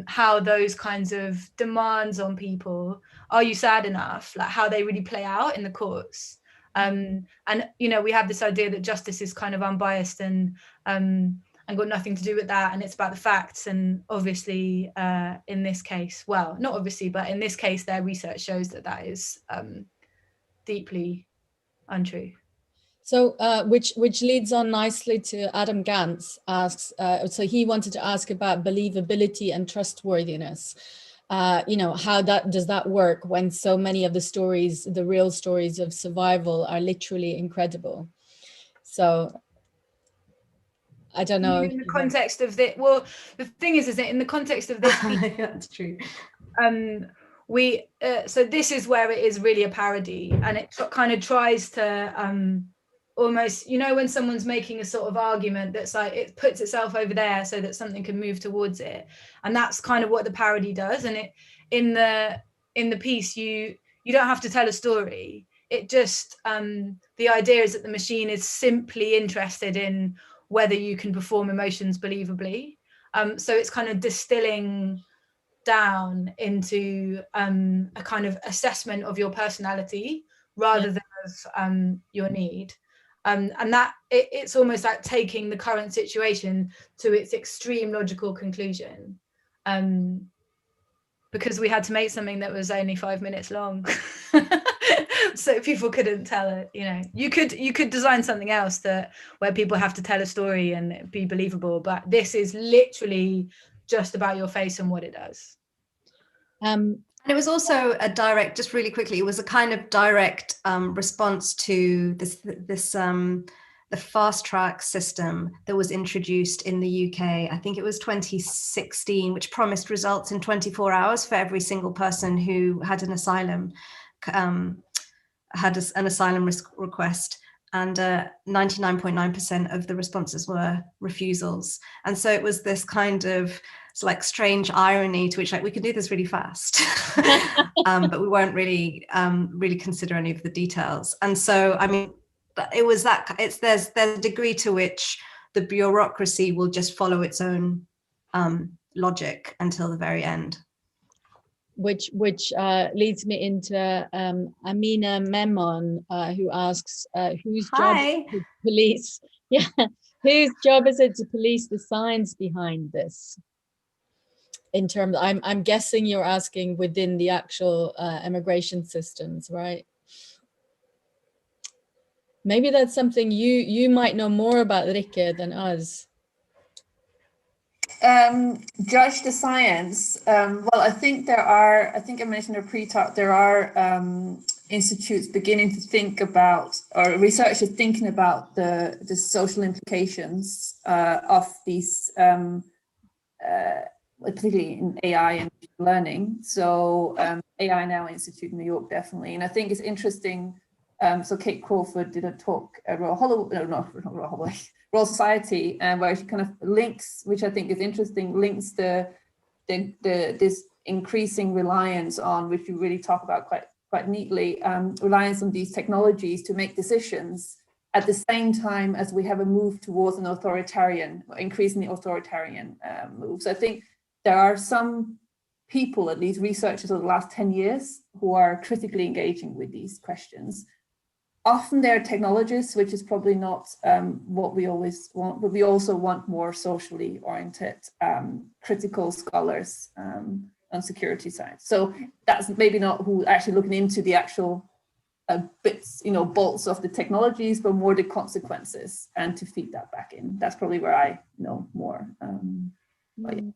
how those kinds of demands on people, are you sad enough, like how they really play out in the courts. And, you know, we have this idea that justice is kind of unbiased and got nothing to do with that, and it's about the facts. And obviously in this case, well, not obviously, but in this case, their research shows that is deeply untrue. So which leads on nicely to Adam Gantz asks, so he wanted to ask about believability and trustworthiness. You know, how does that work when so many of the stories, the real stories of survival, are literally incredible? So I don't know. In the context of this, well, the thing is that in the context of this, that's true. We so this is where it is really a parody, and it kind of tries to almost, you know, when someone's making a sort of argument that's like, it puts itself over there so that something can move towards it, and that's kind of what the parody does. And it in the piece, you don't have to tell a story. It just the idea is that the machine is simply interested in whether you can perform emotions believably. So it's kind of distilling down into a kind of assessment of your personality rather than of your need. And that it's almost like taking the current situation to its extreme logical conclusion, because we had to make something that was only 5 minutes long. So people couldn't tell it. You know, you could design something else where people have to tell a story and be believable, but this is literally just about your face and what it does. And it was also a direct, just really quickly, it was a kind of direct response to the fast track system that was introduced in the UK. I think it was 2016, which promised results in 24 hours for every single person who had an asylum, an asylum request. And 99.9% of the responses were refusals. And so it was this kind of like strange irony to which, like, we could do this really fast, but we won't really consider any of the details. And so, I mean, it was that there's a degree to which the bureaucracy will just follow its own logic until the very end. Which leads me into Amina Memon, who asks, whose job is to police? Yeah, whose job is it to police the science behind this? In terms, I'm guessing you're asking within the actual immigration systems, right? Maybe that's something you might know more about, Rikke, than us. Judge the science. Well, I think I mentioned in a pre-talk, there are institutes beginning to think about, or researchers thinking about the social implications of these, particularly in AI and learning. So AI Now Institute in New York, definitely. And I think it's interesting. So Kate Crawford did a talk at Royal Society, where she kind of links, which I think is interesting, links this increasing reliance on, which you really talk about quite neatly, reliance on these technologies to make decisions at the same time as we have a move towards an authoritarian, increasingly authoritarian move. So I think there are some people, at least researchers over the last 10 years, who are critically engaging with these questions. Often they're technologists, which is probably not what we always want, but we also want more socially oriented, critical scholars on security side. So that's maybe not who actually looking into the actual bits, bolts of the technologies, but more the consequences and to feed that back in. That's probably where I know more. But yeah.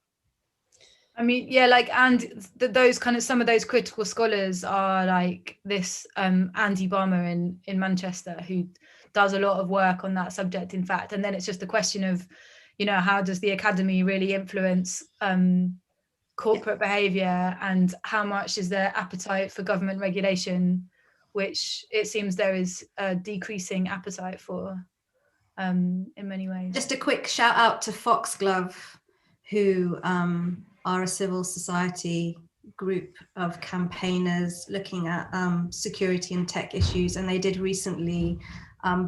I mean, yeah, like, and those kind of, some of those critical scholars are like this Andy Balmer in Manchester, who does a lot of work on that subject, in fact. And then it's just a question of, how does the academy really influence corporate behavior, and how much is there appetite for government regulation, which it seems there is a decreasing appetite for in many ways. Just a quick shout out to Foxglove, who are a civil society group of campaigners looking at security and tech issues. And they did recently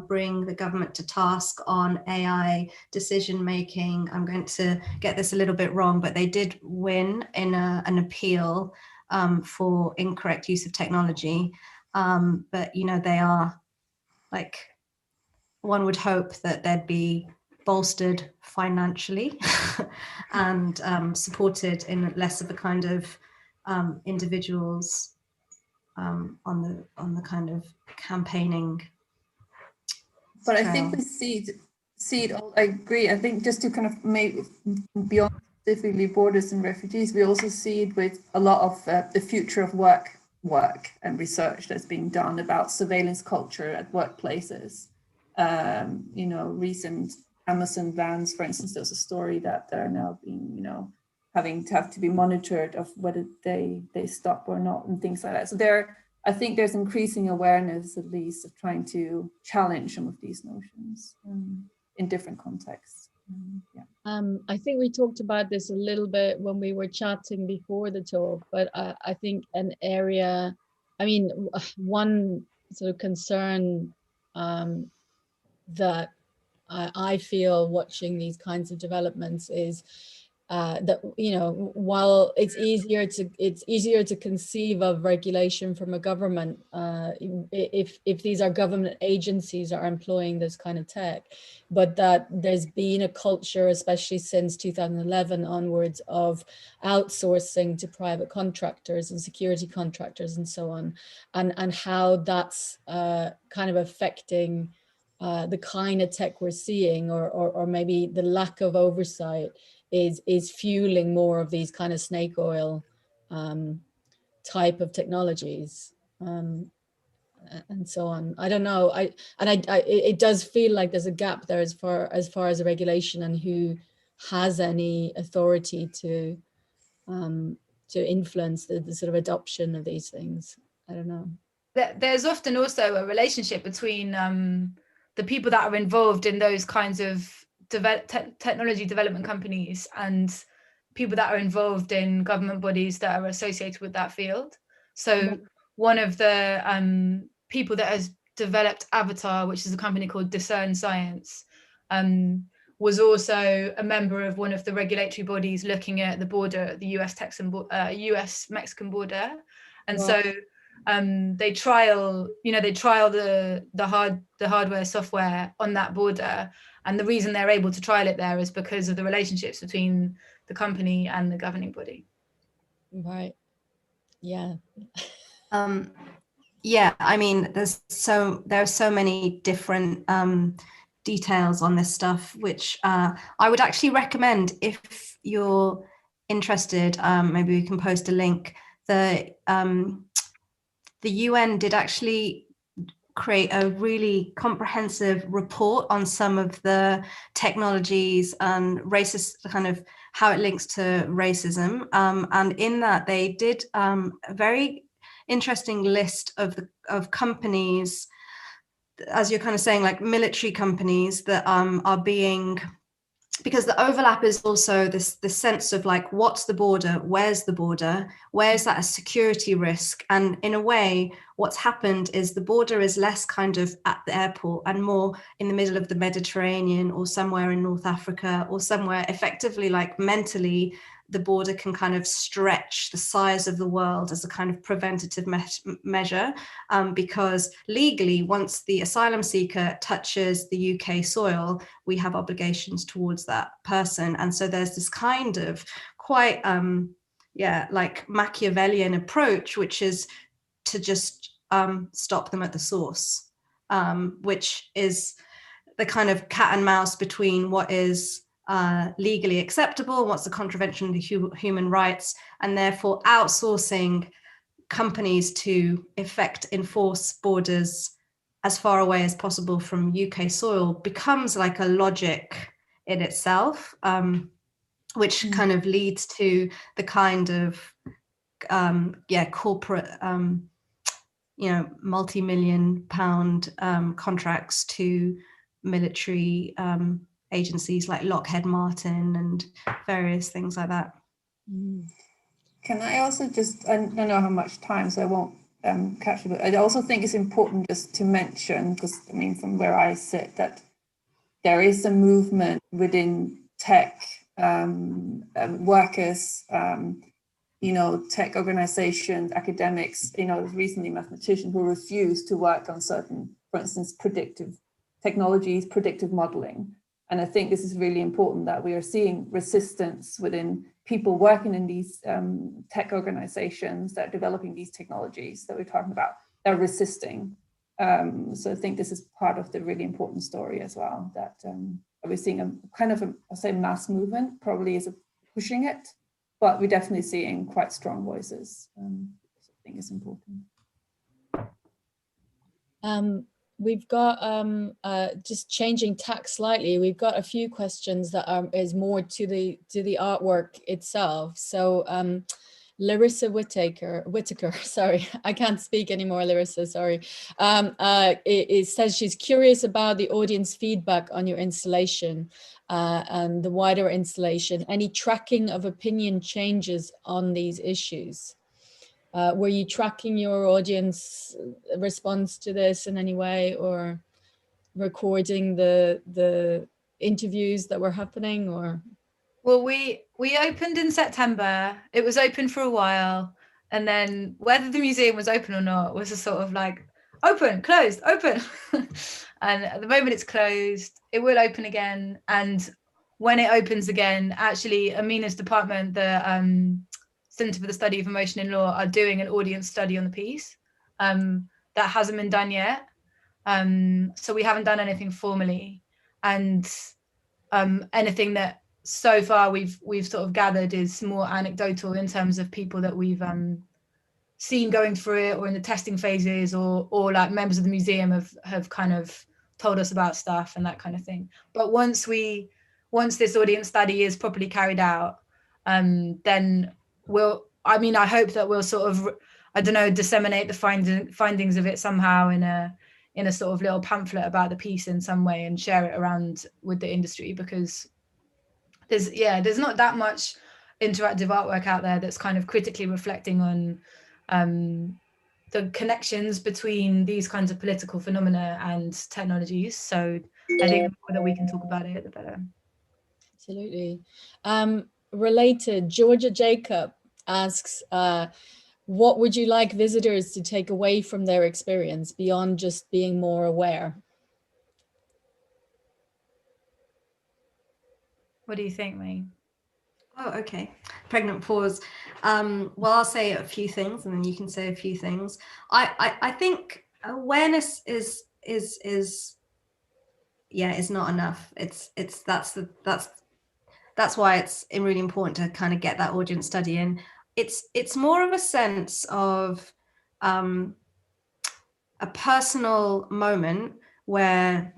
bring the government to task on AI decision-making. I'm going to get this a little bit wrong, but they did win in an appeal for incorrect use of technology. But, they are, like, one would hope that they'd be bolstered financially and supported in less of a kind of individuals on the kind of campaigning. But trail. I think we see it. I agree. I think just to kind of make beyond specifically borders and refugees, we also see it with a lot of the future of work and research that's being done about surveillance culture at workplaces. Recent Amazon vans, for instance, there's a story that they're now being, having to be monitored of whether they stop or not and things like that. So I think there's increasing awareness, at least, of trying to challenge some of these notions in different contexts. I think we talked about this a little bit when we were chatting before the talk, but I think an area, one sort of concern that I feel watching these kinds of developments is that, you know, while it's easier to conceive of regulation from a government if these are government agencies are employing this kind of tech, but that there's been a culture, especially since 2011 onwards, of outsourcing to private contractors and security contractors and so on, and how that's kind of affecting the kind of tech we're seeing, or maybe the lack of oversight is fueling more of these kind of snake oil type of technologies, and so on. I don't know. It does feel like there's a gap there as far as a regulation and who has any authority to influence the sort of adoption of these things. I don't know. There's often also a relationship between the people that are involved in those kinds of technology development companies and people that are involved in government bodies that are associated with that field. So one of the people that has developed Avatar, which is a company called Discern Science, was also a member of one of the regulatory bodies looking at the border, the US-Mexican border. And so they trial the hardware, software on that border, and the reason they're able to trial it there is because of the relationships between the company and the governing body. Right. Yeah. Yeah, I mean, there are so many different details on this stuff, which I would actually recommend if you're interested. Maybe we can post a link. The UN did actually create a really comprehensive report on some of the technologies and racist, kind of how it links to racism. And in that, they did a very interesting list of companies, as you're kind of saying, like military companies that are being, because the overlap is also the sense of like, what's the border? Where's the border? Where's that a security risk? And in a way, what's happened is the border is less kind of at the airport and more in the middle of the Mediterranean or somewhere in North Africa or somewhere effectively, like mentally, the border can kind of stretch the size of the world as a kind of preventative measure, because legally, once the asylum seeker touches the UK soil, we have obligations towards that person. And so there's this kind of quite, like Machiavellian approach, which is to just stop them at the source, which is the kind of cat and mouse between what is legally acceptable, what's the contravention of human rights, and therefore outsourcing companies to enforce borders as far away as possible from UK soil becomes like a logic in itself, which kind of leads to the kind of corporate multi-million pound contracts to military agencies like Lockheed Martin and various things like that. Can I also just, I don't know how much time, so I won't catch it, but I also think it's important just to mention, because I mean, from where I sit, that there is a movement within tech workers, tech organizations, academics, recently mathematicians who refuse to work on certain, for instance, predictive technologies, predictive modeling. And I think this is really important, that we are seeing resistance within people working in these tech organizations that are developing these technologies that we're talking about. They're resisting. So I think this is part of the really important story as well, that we're seeing a kind of, I'll say, mass movement, probably is pushing it, but we're definitely seeing quite strong voices. I think it's important. We've got, just changing tack slightly, we've got a few questions that is more to the artwork itself. So Larissa Whitaker, sorry, I can't speak anymore, Larissa, sorry. It says she's curious about the audience feedback on your installation and the wider installation. Any tracking of opinion changes on these issues? Were you tracking your audience response to this in any way, or recording the interviews that were happening, or? Well, we opened in September. It was open for a while, and then whether the museum was open or not was a sort of like open, closed, open. And at the moment it's closed. It will open again, and when it opens again, actually Amina's department, the Centre for the Study of Emotion in Law, are doing an audience study on the piece. That hasn't been done yet. So we haven't done anything formally, and anything that so far we've sort of gathered is more anecdotal in terms of people that we've seen going through it, or in the testing phases, or like members of the museum have kind of told us about stuff and that kind of thing. But once this audience study is properly carried out, then I hope that we'll sort of, I don't know, disseminate the findings of it somehow in a sort of little pamphlet about the piece in some way, and share it around with the industry, because there's not that much interactive artwork out there that's kind of critically reflecting on the connections between these kinds of political phenomena and technologies. So I think the more that we can talk about it, the better. Absolutely. Related, Georgia Jacob asks, what would you like visitors to take away from their experience beyond just being more aware? What do you think, May? Oh, okay. Pregnant pause. Well, I'll say a few things, and then you can say a few things. I think awareness is not enough. That's why it's really important to kind of get that audience study in. It's more of a sense of a personal moment where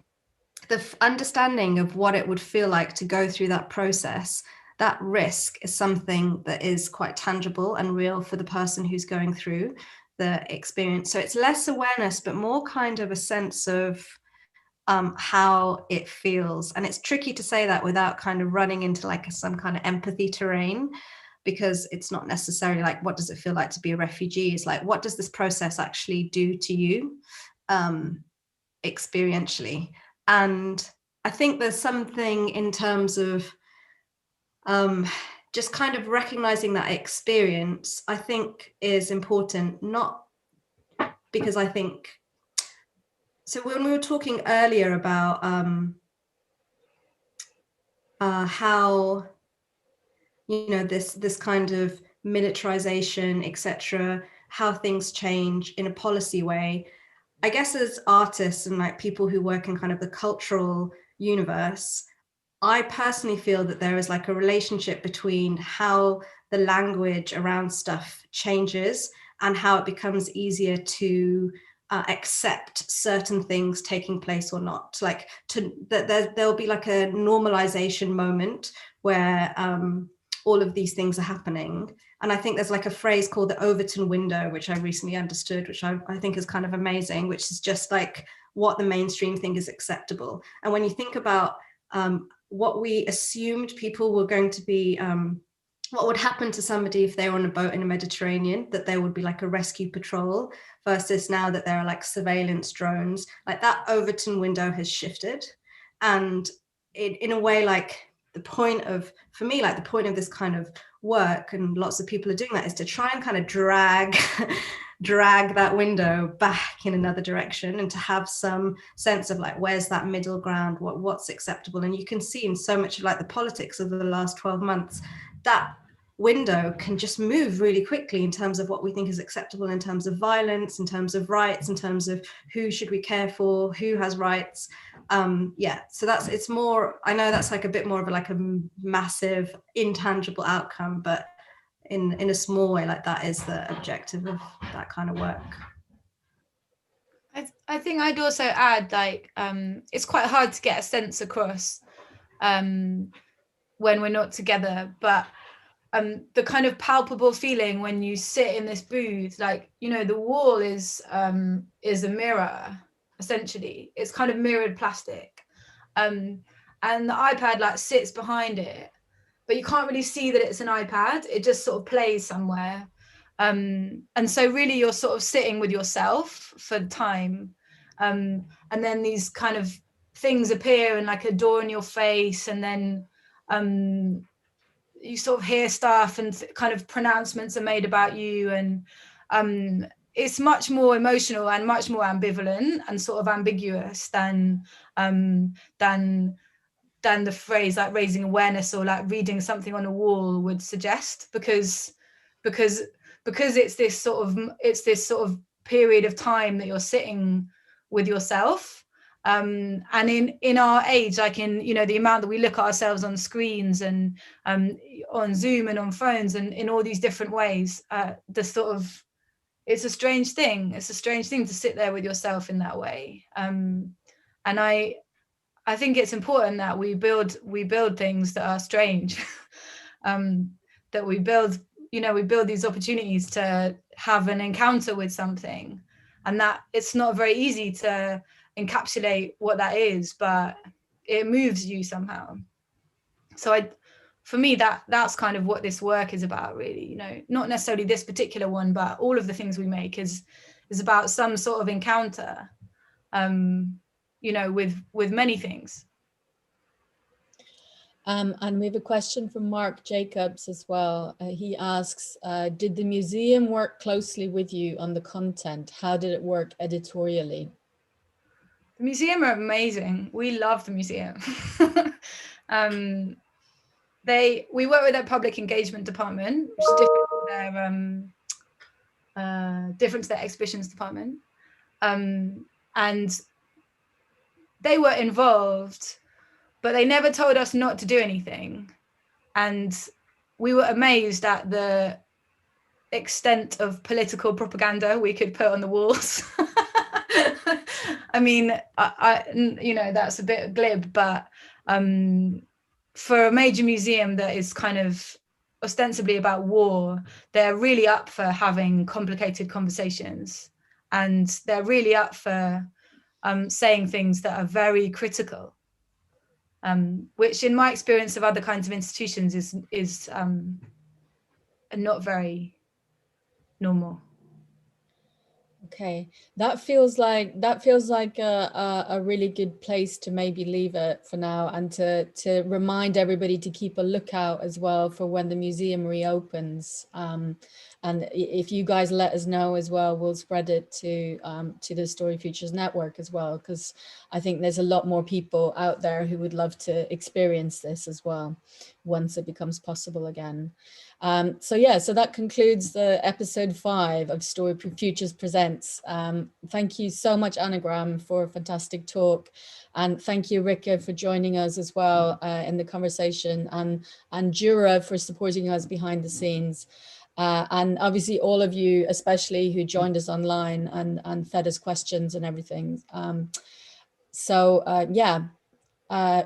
the understanding of what it would feel like to go through that process, that risk, is something that is quite tangible and real for the person who's going through the experience. So it's less awareness, but more kind of a sense of how it feels. And it's tricky to say that without kind of running into like some kind of empathy terrain, because it's not necessarily like, what does it feel like to be a refugee? It's like, what does this process actually do to you experientially? And I think there's something in terms of just kind of recognizing that experience, I think, is important, not because I think, so when we were talking earlier about how, this kind of militarization, etc., how things change in a policy way, I guess as artists and like people who work in kind of the cultural universe, I personally feel that there is like a relationship between how the language around stuff changes and how it becomes easier to accept certain things taking place or not. Like there'll be like a normalization moment where all of these things are happening. And I think there's like a phrase called the Overton window, which I recently understood, which I think is kind of amazing, which is just like what the mainstream think is acceptable. And when you think about what we assumed people were going to be, what would happen to somebody if they were on a boat in the Mediterranean, that there would be like a rescue patrol, versus now that there are like surveillance drones, like that Overton window has shifted. And in a way, like the point of, for me, like the point of this kind of work, and lots of people are doing that, is to try and kind of drag that window back in another direction, and to have some sense of like, where's that middle ground, what's acceptable. And you can see in so much of like the politics of the last 12 months, that window can just move really quickly in terms of what we think is acceptable, in terms of violence, in terms of rights, in terms of who should we care for, who has rights. So it's more, I know that's like a bit more of a massive intangible outcome, but in a small way, like that is the objective of that kind of work. I think I'd also add, like, it's quite hard to get a sense across when we're not together, but the kind of palpable feeling when you sit in this booth, like, the wall is a mirror, essentially. It's kind of mirrored plastic, and the iPad like sits behind it, but you can't really see that it's an iPad. It just sort of plays somewhere, and so really you're sort of sitting with yourself for time, and then these kind of things appear and like a door in your face, and then you sort of hear stuff and kind of pronouncements are made about you, and it's much more emotional and much more ambivalent and sort of ambiguous than the phrase like raising awareness or like reading something on a wall would suggest, because it's this sort of period of time that you're sitting with yourself. And in our age, like in, you know, the amount that we look at ourselves on screens and on Zoom and on phones and in all these different ways, it's a strange thing. It's a strange thing to sit there with yourself in that way. And I think it's important that we build things that are strange, that we build these opportunities to have an encounter with something, and that it's not very easy to encapsulate what that is, but it moves you somehow. So for me, that's kind of what this work is about, really. You know, not necessarily this particular one, but all of the things we make is about some sort of encounter, you know, with many things. And we have a question from Mark Jacobs as well. He asks, did the museum work closely with you on the content? How did it work editorially? The museum are amazing. We love the museum. We work with their public engagement department, which is different to their exhibitions department. And they were involved, but they never told us not to do anything. And we were amazed at the extent of political propaganda we could put on the walls. I mean, I you know, that's a bit glib, but for a major museum that is kind of ostensibly about war, they're really up for having complicated conversations, and they're really up for saying things that are very critical, which in my experience of other kinds of institutions is not very normal. Okay, that feels like a really good place to maybe leave it for now, and to remind everybody to keep a lookout as well for when the museum reopens. And if you guys let us know as well, we'll spread it to the StoryFutures network as well, because I think there's a lot more people out there who would love to experience this as well once it becomes possible again. So that concludes the episode 5 of StoryFutures Presents. Thank you so much, Anagram, for a fantastic talk. And thank you, Rika, for joining us as well in the conversation, and Jura for supporting us behind the scenes. And obviously all of you, especially who joined us online and fed us questions and everything.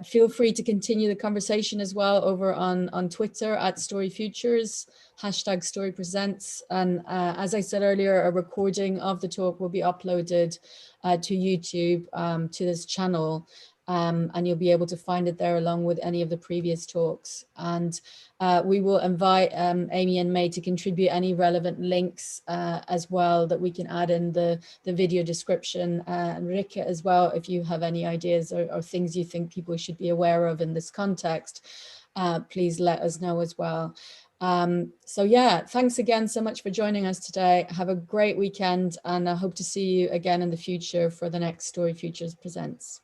Feel free to continue the conversation as well over on Twitter at StoryFutures, #StoryPresents. And as I said earlier, a recording of the talk will be uploaded to YouTube, to this channel. And you'll be able to find it there along with any of the previous talks. And we will invite Amy and May to contribute any relevant links as well that we can add in the video description. And Rika as well, if you have any ideas or things you think people should be aware of in this context, please let us know as well. Thanks again so much for joining us today. Have a great weekend, and I hope to see you again in the future for the next StoryFutures Presents.